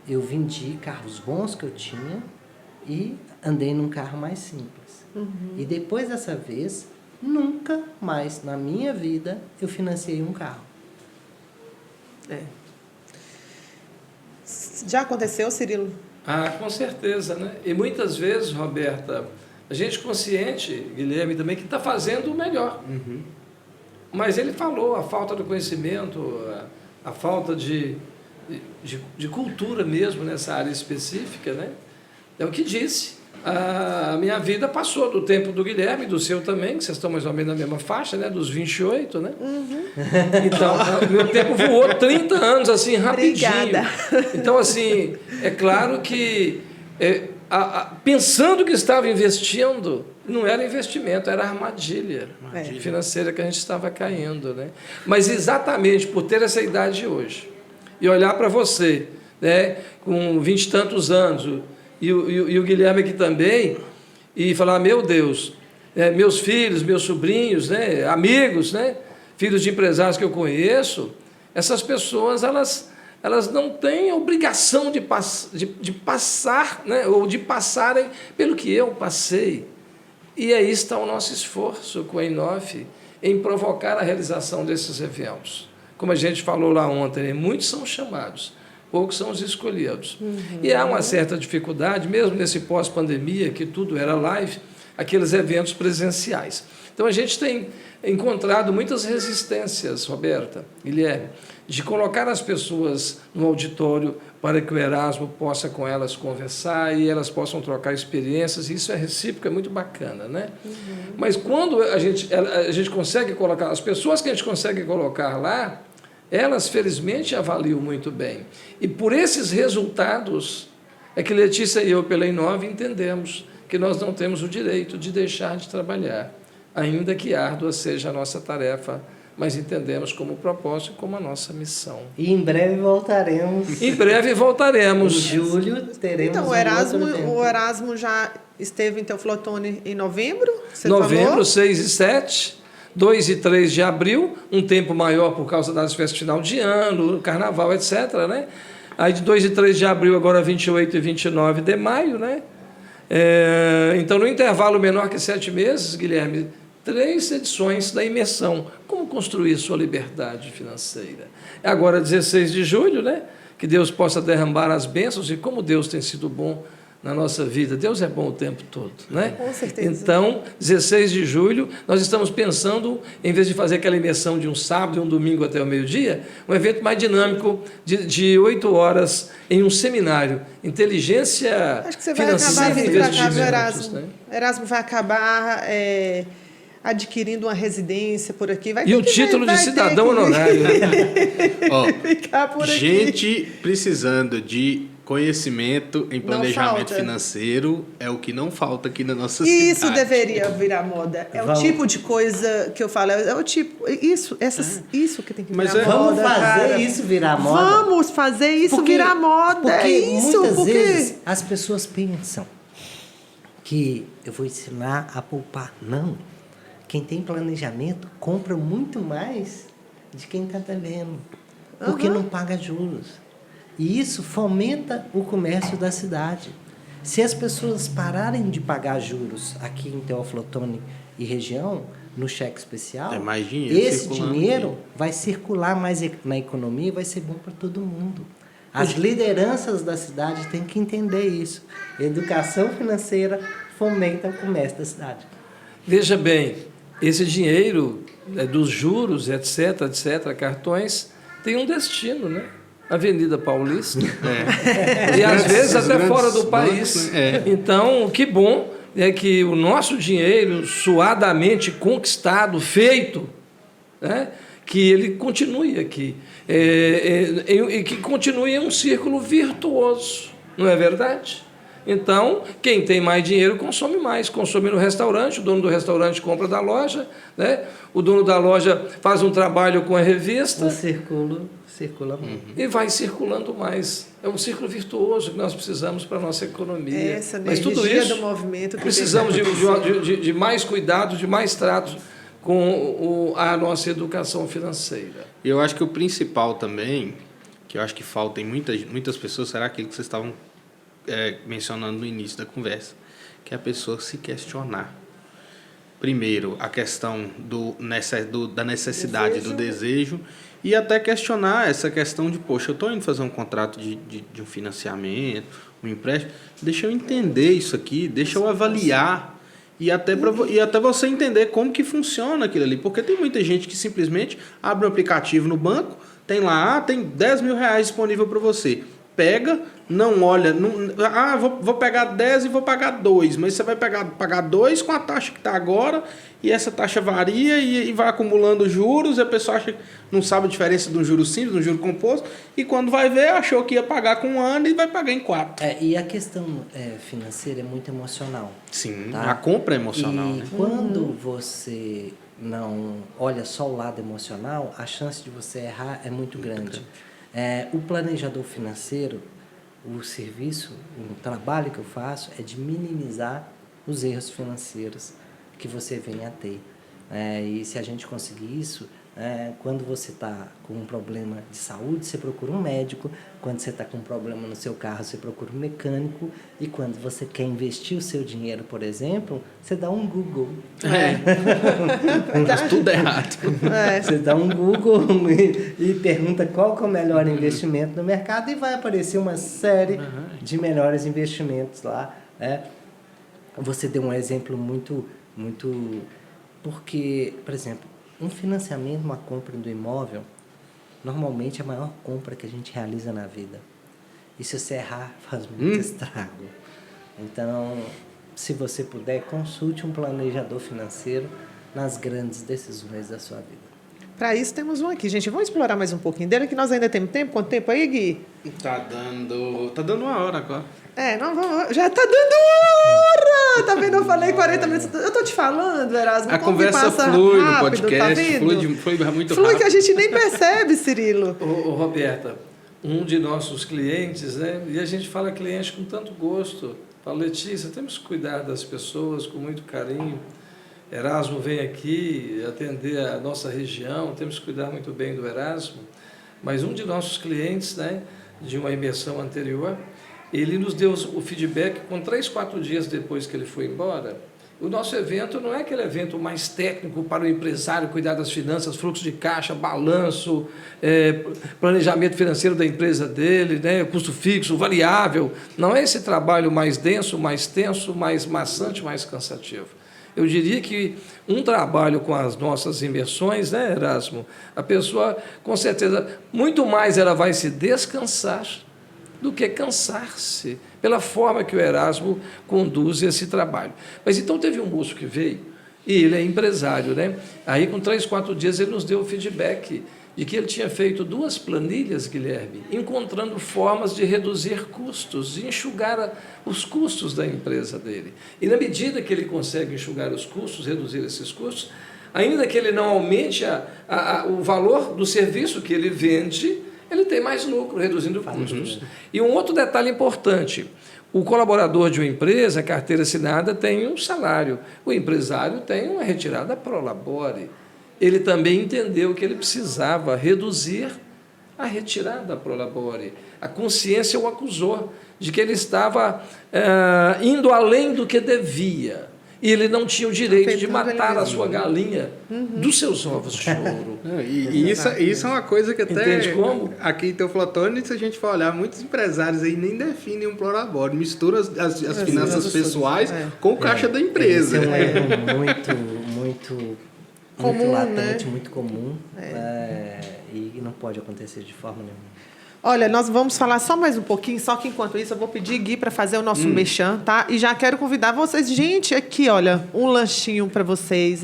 eu vendi carros bons que eu tinha e andei num carro mais simples. E depois dessa vez, nunca mais na minha vida eu financiei um carro. Já aconteceu, Cirilo? Com certeza, né? E muitas vezes, Roberta, a gente consciente, Guilherme também, que está fazendo o melhor. Mas ele falou, a falta do conhecimento, a falta de cultura mesmo nessa área específica, né? É o que disse. A minha vida passou do tempo do Guilherme, do seu também, que vocês estão mais ou menos na mesma faixa, né? Dos 28, né? Então, meu tempo voou 30 anos, assim, rapidinho. Obrigada. Então, assim, é claro que pensando que estava investindo, não era investimento, era armadilha financeira que a gente estava caindo, né? Mas exatamente por ter essa idade hoje e olhar para você, né, com 20 e tantos anos, e o Guilherme aqui também, e falar, meu Deus, meus filhos, meus sobrinhos, né, amigos, né, filhos de empresários que eu conheço, essas pessoas, elas não têm a obrigação de passar, né, ou de passarem pelo que eu passei. E aí está o nosso esforço com a Inof em provocar a realização desses eventos. Como a gente falou lá ontem, muitos são chamados, poucos são os escolhidos. E há uma certa dificuldade, mesmo nesse pós-pandemia, que tudo era live, aqueles eventos presenciais. Então, a gente tem encontrado muitas resistências, Roberta, Guilherme, de colocar as pessoas no auditório para que o Erasmo possa com elas conversar e elas possam trocar experiências, e isso é recíproco, é muito bacana, né? Mas quando a gente consegue colocar, as pessoas que a gente consegue colocar lá, elas felizmente avaliam muito bem. E por esses resultados é que Letícia e eu, pela Inove, entendemos que nós não temos o direito de deixar de trabalhar, ainda que árdua seja a nossa tarefa, mas entendemos como propósito e como a nossa missão. E em breve voltaremos. Em breve voltaremos. Em julho teremos Então, o Erasmo já esteve em Teoflotone em novembro, você Novembro, falou? 6 e 7, 2 e 3 de abril, um tempo maior por causa das festas de final de ano, carnaval, etc., né? Aí de 2 e 3 de abril, agora 28 e 29 de maio, né? Então, no intervalo menor que 7 meses, Guilherme, 3 edições da imersão. Como construir sua liberdade financeira? Agora, 16 de julho, né? Que Deus possa derramar as bênçãos, e como Deus tem sido bom na nossa vida. Deus é bom o tempo todo, né? Com certeza. Então, 16 de julho, nós estamos pensando, em vez de fazer aquela imersão de um sábado e um domingo até o meio-dia, um evento mais dinâmico de 8 horas em um seminário. Inteligência Acho que você vai financeira acabar e vindo para cá do investimentos, Erasmo. né? Erasmo vai acabar adquirindo uma residência por aqui. Vai E ter o que- título vai de ter cidadão que honorário. Né? Ó, ficar por aqui. gente precisando de conhecimento em planejamento falta. financeiro é o que não falta aqui na nossa Isso cidade. deveria virar moda. É Vamos. o tipo de coisa que eu falo. É o tipo. Isso que tem que virar Mas é- moda. Vamos fazer cara. isso virar moda. Vamos fazer isso virar moda. Porque É isso. muitas Porque vezes as pessoas pensam que eu vou ensinar a poupar. Não. Quem tem planejamento compra muito mais de quem está devendo. Porque não paga juros. E isso fomenta o comércio da cidade. Se as pessoas pararem de pagar juros aqui em Teoflotone e região, no cheque especial, É mais dinheiro esse circulando dinheiro aqui. vai circular mais na economia e vai ser bom para todo mundo. As lideranças da cidade têm que entender isso. Educação financeira fomenta o comércio da cidade. Veja bem, esse dinheiro dos juros, etc., cartões, tem um destino, né? Avenida Paulista. E às vezes Os até grandes fora do bancos, país. né? Então, que bom é que o nosso dinheiro, suadamente conquistado, feito, né? Que ele continue aqui. E que continue em um círculo virtuoso, não é verdade? Então, quem tem mais dinheiro consome mais. Consome no restaurante, o dono do restaurante compra da loja, né? O dono da loja faz um trabalho com a revista O círculo circula muito. e vai circulando mais. É um círculo virtuoso que nós precisamos para a nossa economia. essa Mas tudo energia isso, do movimento que precisamos tem que acontecer. de mais cuidado, de mais trato com a nossa educação financeira. E eu acho que o principal também, que eu acho que falta em muitas pessoas, será aquilo que vocês estavam mencionando no início da conversa, que é a pessoa se questionar. Primeiro, a questão da necessidade, do desejo, e até questionar essa questão de, poxa, eu estou indo fazer um contrato de um financiamento, um empréstimo, deixa eu entender isso aqui, deixa eu avaliar, e até você entender como que funciona aquilo ali, porque tem muita gente que simplesmente abre um aplicativo no banco, tem lá, tem 10 mil reais disponível para você. Pega, não olha, vou pegar 10 e vou pagar 2, mas você vai pagar 2 com a taxa que está agora, e essa taxa varia e vai acumulando juros, e a pessoa acha que não sabe a diferença de um juro simples, de um juro composto, e quando vai ver, achou que ia pagar com 1 ano e vai pagar em 4. E a questão financeira é muito emocional. Sim, Tá? a compra é emocional, E né? quando você não olha só o lado emocional, a chance de você errar é muito grande. O planejador financeiro, o serviço, o trabalho que eu faço é de minimizar os erros financeiros que você vem a ter. E se a gente conseguir isso, quando você está com um problema de saúde, você procura um médico. Quando você está com um problema no seu carro, você procura um mecânico. E quando você quer investir o seu dinheiro, por exemplo, você dá um Google. Mas tudo errado. Você dá um Google e pergunta qual que é o melhor investimento no mercado e vai aparecer uma série de melhores investimentos lá. você deu um exemplo muito... Porque, por exemplo, um financiamento, uma compra do imóvel, normalmente é a maior compra que a gente realiza na vida. E se você errar, faz muito estrago. Então, se você puder, consulte um planejador financeiro nas grandes decisões da sua vida. Para isso temos um aqui, gente. Vamos explorar mais um pouquinho dele, que nós ainda temos tempo. Quanto tempo aí, Gui? Tá dando 1 hora agora. Não, já tá dando hora! Tá vendo? Eu falei 40 minutos. Eu tô te falando, Erasmo. A como que conversa passa flui no rápido, podcast, tá vendo? flui muito Flui rápido. que a gente nem percebe, Cirilo. Ô, Roberta, um de nossos clientes, né? E a gente fala cliente com tanto gosto. Fala, Letícia, temos que cuidar das pessoas com muito carinho. Erasmo vem aqui atender a nossa região, temos que cuidar muito bem do Erasmo. Mas um de nossos clientes, né, de uma imersão anterior, ele nos deu o feedback com 3, 4 dias depois que ele foi embora. O nosso evento não é aquele evento mais técnico para o empresário cuidar das finanças, fluxo de caixa, balanço, planejamento financeiro da empresa dele, né, custo fixo, variável. Não é esse trabalho mais denso, mais tenso, mais maçante, mais cansativo. Eu diria que um trabalho com as nossas imersões, né, Erasmo, a pessoa, com certeza, muito mais ela vai se descansar do que cansar-se, pela forma que o Erasmo conduz esse trabalho. Mas então teve um moço que veio, e ele é empresário, né? Aí com 3, 4 dias ele nos deu o feedback de que ele tinha feito 2 planilhas, Guilherme, encontrando formas de reduzir custos, de enxugar os custos da empresa dele. E na medida que ele consegue enxugar os custos, reduzir esses custos, ainda que ele não aumente o valor do serviço que ele vende, ele tem mais lucro, reduzindo custos. E um outro detalhe importante, o colaborador de uma empresa, a carteira assinada, tem um salário. O empresário tem uma retirada pro labore. Ele também entendeu que ele precisava reduzir a retirada pro labore. A consciência o acusou de que ele estava indo além do que devia. E ele não tinha o direito de matar a sua galinha dos seus ovos de ouro. E isso é uma coisa que até... Entende como? Aqui em Teoflotone, se a gente for olhar, muitos empresários aí nem definem um prolabore, misturam as finanças pessoais com o caixa da empresa. Esse é um erro muito Comum, latente, né? muito comum, e não pode acontecer de forma nenhuma. Olha, nós vamos falar só mais um pouquinho, só que enquanto isso eu vou pedir Gui para fazer o nosso merchan, tá? E já quero convidar vocês, gente, aqui, olha, um lanchinho para vocês,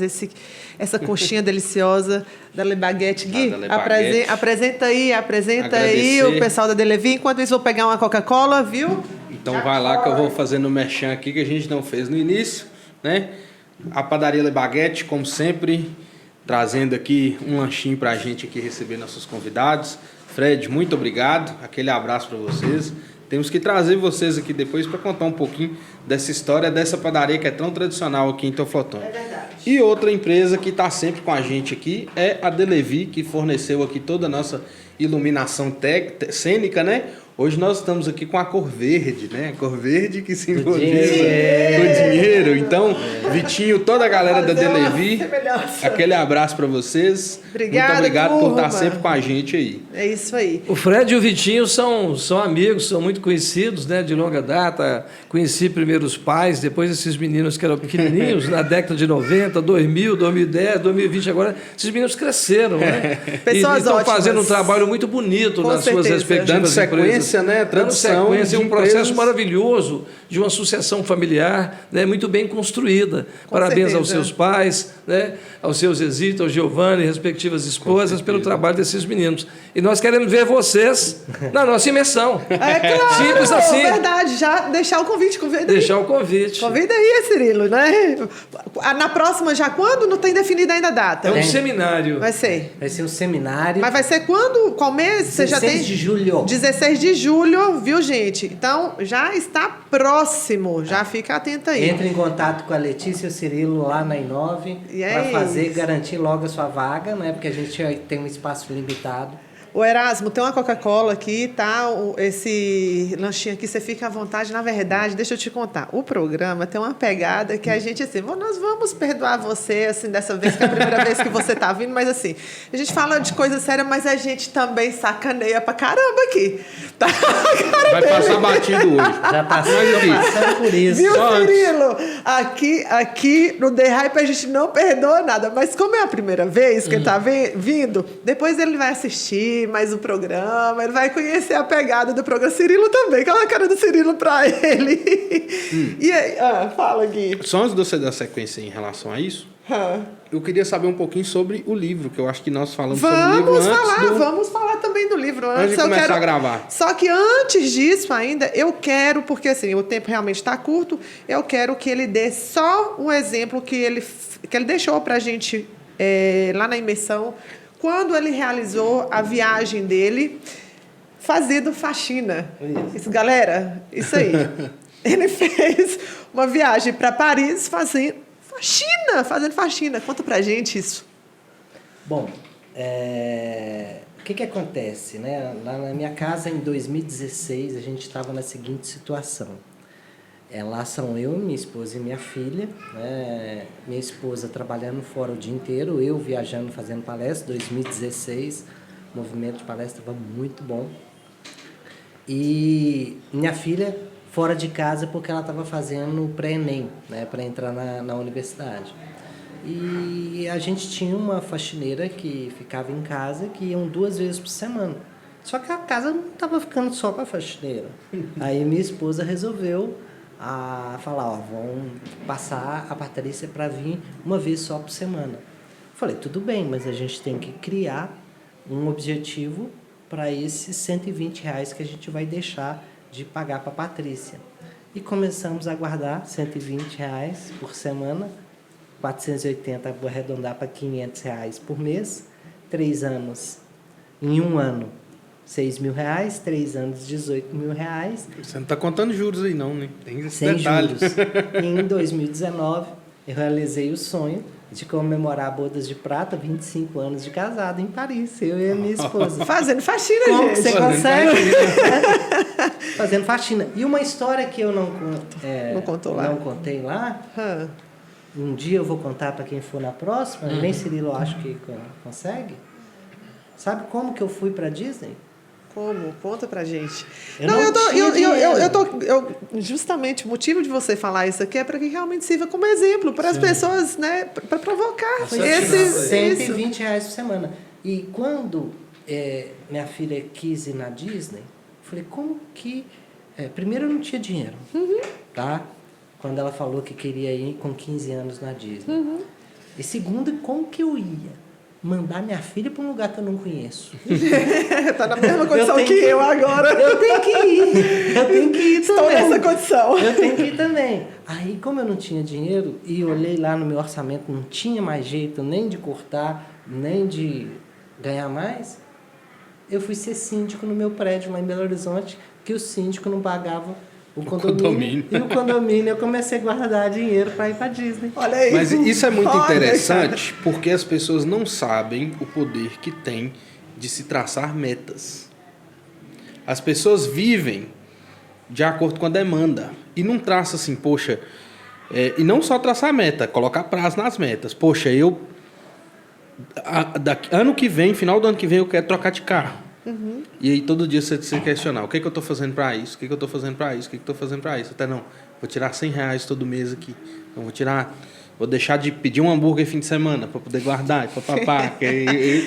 essa coxinha deliciosa da Le Baguette. Gui, Da Le Baguette. apresenta aí Agradecer. o pessoal da Delevi. Enquanto isso, vou pegar uma Coca-Cola, viu? Então vai lá que eu vou fazendo o merchan aqui que a gente não fez no início, né? A padaria Le Baguette, como sempre, trazendo aqui um lanchinho pra gente aqui receber nossos convidados. Fred, muito obrigado. Aquele abraço para vocês. Temos que trazer vocês aqui depois para contar um pouquinho dessa história dessa padaria que é tão tradicional aqui em Teoflotone. É verdade. E outra empresa que está sempre com a gente aqui é a Delevi, que forneceu aqui toda a nossa iluminação cênica, né? Hoje nós estamos aqui com a cor verde, né? A cor verde que simboliza o dinheiro. Então, Vitinho, toda a galera da Delevi, aquele abraço para vocês. Obrigada, muito obrigado por turma. estar sempre com a gente aí. É isso aí. O Fred e o Vitinho são amigos, são muito conhecidos, né, de longa data. Conheci primeiro os pais, depois esses meninos que eram pequenininhos, na década de 90, 2000, 2010, 2020, agora esses meninos cresceram, né? Pessoas estão ótimas. fazendo um trabalho muito bonito Com nas suas certeza. respectivas Dando sequência, empresas. né? Dando Tradição sequência, de um processo empresas. maravilhoso de uma sucessão familiar, né, muito bem construída. Com Parabéns aos certeza. seus pais, né, aos seus Zezito, ao Giovanni, respectivas esposas, pelo trabalho desses meninos. E nós queremos ver vocês na nossa imersão. É claro, Simples assim. verdade. Já deixar o convite. Convida aí. Deixar o convite. Convida aí, Cirilo, né? Na próxima já quando? Não tem definida ainda a data. É um Tem. seminário. Vai ser. Vai ser um seminário. Mas vai ser quando? Qual mês? Você já tem? 16 de julho. 16 de julho, viu, gente? Então, já está próximo. Já fica atento aí. Entre em contato com a Letícia e o Cirilo lá na Inove E é para isso. garantir logo a sua vaga, né? Porque a gente tem um espaço limitado. Ô Erasmo, tem uma Coca-Cola aqui, tá? Esse lanchinho aqui, você fica à vontade. Na verdade, deixa eu te contar, o programa tem uma pegada que a gente, assim, nós vamos perdoar você, assim, dessa vez, que é a primeira vez que você tá vindo, mas assim, a gente fala de coisa séria, mas a gente também sacaneia pra caramba aqui. Tá? Vai passar batido hoje. Já passando por isso. Viu, Cirilo? Aqui no The Hype a gente não perdoa nada, mas como é a primeira vez que ele tá vindo, depois ele vai assistir mais o programa, ele vai conhecer a pegada do programa. Cirilo também, aquela cara do Cirilo pra ele. E aí, fala, Gui. Só antes de você dar sequência em relação a isso, eu queria saber um pouquinho sobre o livro, que eu acho que nós falamos sobre o livro antes Vamos falar também do livro antes de começar a gravar. Só que antes disso ainda, eu quero, porque assim, o tempo realmente está curto, eu quero que ele dê só um exemplo que ele deixou pra gente lá na imersão, quando ele realizou a viagem dele fazendo faxina. Isso, galera, isso aí. Ele fez uma viagem para Paris fazendo faxina. Conta pra gente isso. Bom, o que acontece, né? Lá na minha casa, em 2016, a gente estava na seguinte situação. Lá são eu, minha esposa e minha filha, né? Minha esposa trabalhando fora o dia inteiro, eu viajando, fazendo palestra. 2016, o movimento de palestra estava muito bom. E minha filha fora de casa porque ela estava fazendo o pré-ENEM, né? Para entrar na universidade. E a gente tinha uma faxineira que ficava em casa, que iam 2 vezes por semana. Só que a casa não estava ficando só com a faxineira. Aí minha esposa resolveu falar, vamos passar a Patrícia para vir 1 vez só por semana. Falei, tudo bem, mas a gente tem que criar um objetivo para esses R$120 que a gente vai deixar de pagar para a Patrícia. E começamos a guardar R$120 por semana, 480, vou arredondar para R$500 por mês, 3 anos. Em 1 ano, R$6.000, 3 anos, R$18.000. Você não está contando juros aí não, né? Tem esse sem detalhe. juros. Em 2019, eu realizei o sonho de comemorar bodas de prata, 25 anos de casado em Paris, eu e a minha esposa. Fazendo faxina, Como gente. você consegue? Fazendo faxina. E uma história que eu não contei lá, um dia eu vou contar para quem for na próxima, nem Cirilo acho que consegue. Sabe como que eu fui para Disney? Como? Conta pra gente. Justamente o motivo de você falar isso aqui é para que realmente sirva como exemplo para as pessoas, né? Para provocar. R$120 por semana. E quando minha filha quis ir na Disney, eu falei, como que... primeiro, eu não tinha dinheiro, tá? Quando ela falou que queria ir com 15 anos na Disney. E segundo, como que eu ia mandar minha filha para um lugar que eu não conheço? Tá na mesma condição que eu agora. Eu tenho que ir. Eu tenho que ir também. Estou nessa condição. Eu tenho que ir também. Aí, como eu não tinha dinheiro, e olhei lá no meu orçamento, não tinha mais jeito nem de cortar, nem de ganhar mais, eu fui ser síndico no meu prédio lá em Belo Horizonte, que o síndico não pagava o condomínio. E o condomínio eu comecei a guardar dinheiro para ir para Disney. Olha aí. Mas isso é muito interessante porque as pessoas não sabem o poder que tem de se traçar metas. As pessoas vivem de acordo com a demanda e não traça assim, poxa, e não só traçar meta, colocar prazo nas metas. Poxa, ano que vem, final do ano que vem, eu quero trocar de carro. E aí todo dia você se questionar, o que eu estou fazendo para isso? O que eu estou fazendo para isso? O que eu estou fazendo para isso? Até não, vou tirar R$100 todo mês aqui. Não vou deixar de pedir um hambúrguer fim de semana para poder guardar,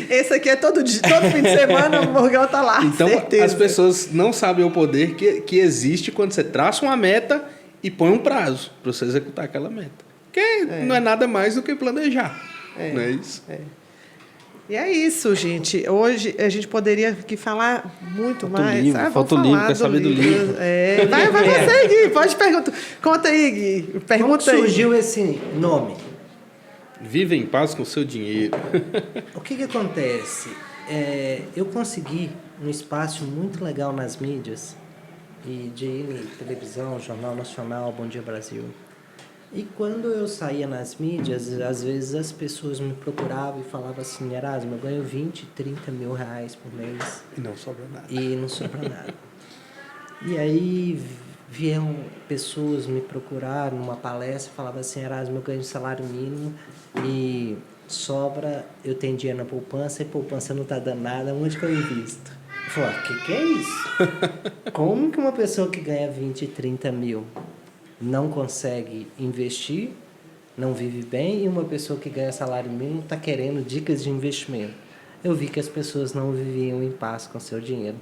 Esse aqui é todo fim de semana, o hambúrguer tá lá. Então certeza. As pessoas não sabem o poder que existe quando você traça uma meta e põe um prazo para você executar aquela meta. Que não é nada mais do que planejar. Não é isso? E é isso, gente. Hoje a gente poderia aqui falar muito mais. Falta o livro, quer saber do livro. Vai você, Gui. Pode perguntar. Conta aí, Gui. Como surgiu esse nome? Viva em paz com o seu dinheiro. O que acontece? Eu consegui um espaço muito legal nas mídias, e de televisão, Jornal Nacional, Bom Dia Brasil. E quando eu saía nas mídias, às vezes as pessoas me procuravam e falavam assim, Erasmo, eu ganho 20, 30 mil reais por mês. E não sobra nada. E não sobra nada. E aí vieram pessoas me procurar numa palestra e falavam assim, Erasmo, eu ganho salário mínimo e sobra, eu tenho dinheiro na poupança e poupança não está dando nada, onde que eu invisto? Eu falei, que é isso? Como que uma pessoa que ganha 20, 30 mil não consegue investir, não vive bem, e uma pessoa que ganha salário mínimo está querendo dicas de investimento? Eu vi que as pessoas não viviam em paz com seu dinheiro.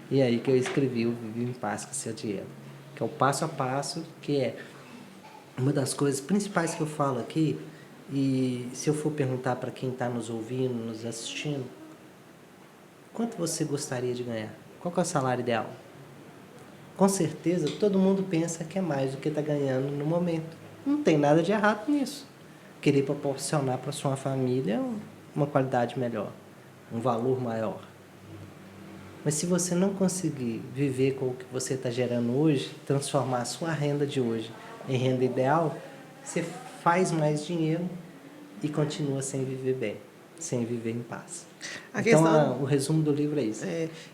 E aí que eu escrevi o Vive em Paz com seu dinheiro. Que é o passo a passo, que é uma das coisas principais que eu falo aqui. E se eu for perguntar para quem está nos ouvindo, nos assistindo, quanto você gostaria de ganhar? Qual que é o salário ideal? Com certeza, todo mundo pensa que é mais do que está ganhando no momento. Não tem nada de errado nisso. Querer proporcionar para sua família uma qualidade melhor, um valor maior. Mas se você não conseguir viver com o que você está gerando hoje, transformar a sua renda de hoje em renda ideal, você faz mais dinheiro e continua sem viver bem, sem viver em paz. O resumo do livro é isso.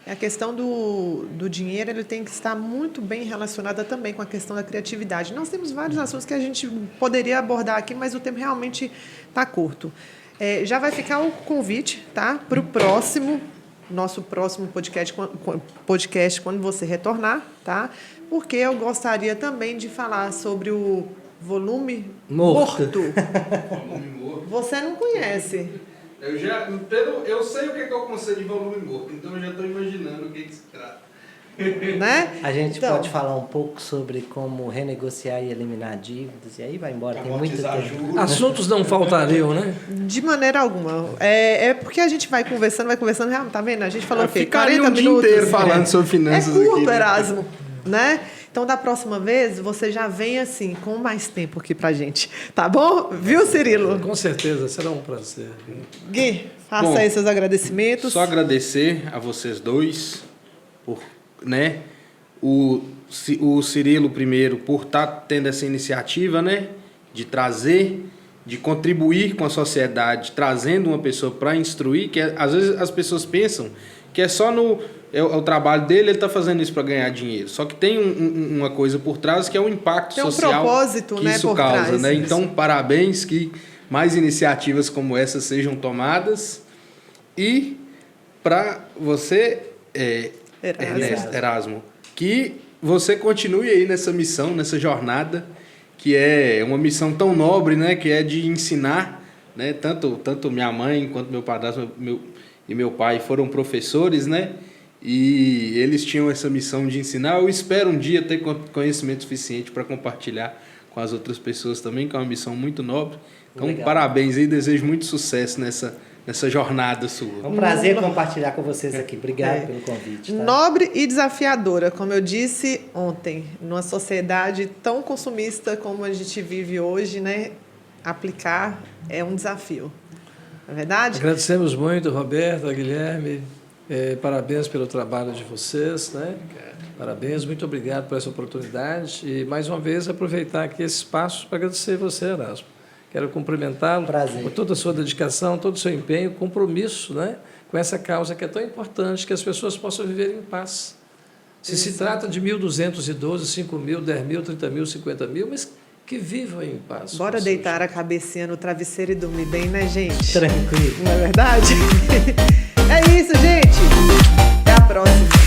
A questão do dinheiro, ele tem que estar muito bem relacionada também com a questão da criatividade. Nós temos vários assuntos que a gente poderia abordar aqui, mas o tempo realmente está curto. Já vai ficar o convite, tá, para o nosso próximo podcast quando você retornar, tá? Porque eu gostaria também de falar sobre o volume morto. Volume morto. Você não conhece. Eu sei o que é o conceito de volume morto, então eu já estou imaginando o que se trata. Né? A gente pode falar um pouco sobre como renegociar e eliminar dívidas, e aí vai embora, tem muito tempo. Assuntos não faltariam, né? De maneira alguma. Porque a gente vai conversando, tá vendo? A gente falou o quê? Fica 40 um dia minutos. inteiro falando sobre finanças aqui. É curto, né? Erasmo, né? Então, da próxima vez, você já vem assim, com mais tempo aqui pra gente. Tá bom? Viu, Cirilo? Com certeza, será um prazer. Gui, faça aí seus agradecimentos. Só agradecer a vocês dois por, né? O Cirilo primeiro por estar tendo essa iniciativa, né? De trazer, de contribuir com a sociedade, trazendo uma pessoa para instruir, que às vezes as pessoas pensam que é só o trabalho dele, ele está fazendo isso para ganhar dinheiro. Só que tem uma coisa por trás que é o impacto tem social propósito, que né, isso por causa. trás, Né? isso. Então, parabéns, que mais iniciativas como essa sejam tomadas. E para você, Erasmo, que você continue aí nessa missão, nessa jornada, que é uma missão tão nobre, né? Que é de ensinar, né? Tanto minha mãe quanto meu padrasto e meu pai foram professores, né? E eles tinham essa missão de ensinar. Eu espero um dia ter conhecimento suficiente para compartilhar com as outras pessoas também, que é uma missão muito nobre. Então, Legal. Parabéns aí, desejo muito sucesso nessa jornada sua. É um prazer compartilhar com vocês aqui. Obrigado pelo convite. Tá? Nobre e desafiadora, como eu disse ontem, numa sociedade tão consumista como a gente vive hoje, né? Aplicar é um desafio. Não é verdade? Agradecemos muito, Roberta, Guilherme. Parabéns pelo trabalho de vocês, né? Parabéns, muito obrigado por essa oportunidade. E, mais uma vez, aproveitar aqui esse espaço para agradecer você, Erasmo. Quero cumprimentá-lo por toda a sua dedicação, todo o seu empenho, compromisso, né? Com essa causa que é tão importante, que as pessoas possam viver em paz. Se trata de 1.212, 5 mil, 10 mil, 30 mil, 50 mil, mas que vivam em paz. Bora deitar a cabecinha no travesseiro e dormir bem, né, gente? Tranquilo. Não é verdade? É isso, gente. Até a próxima.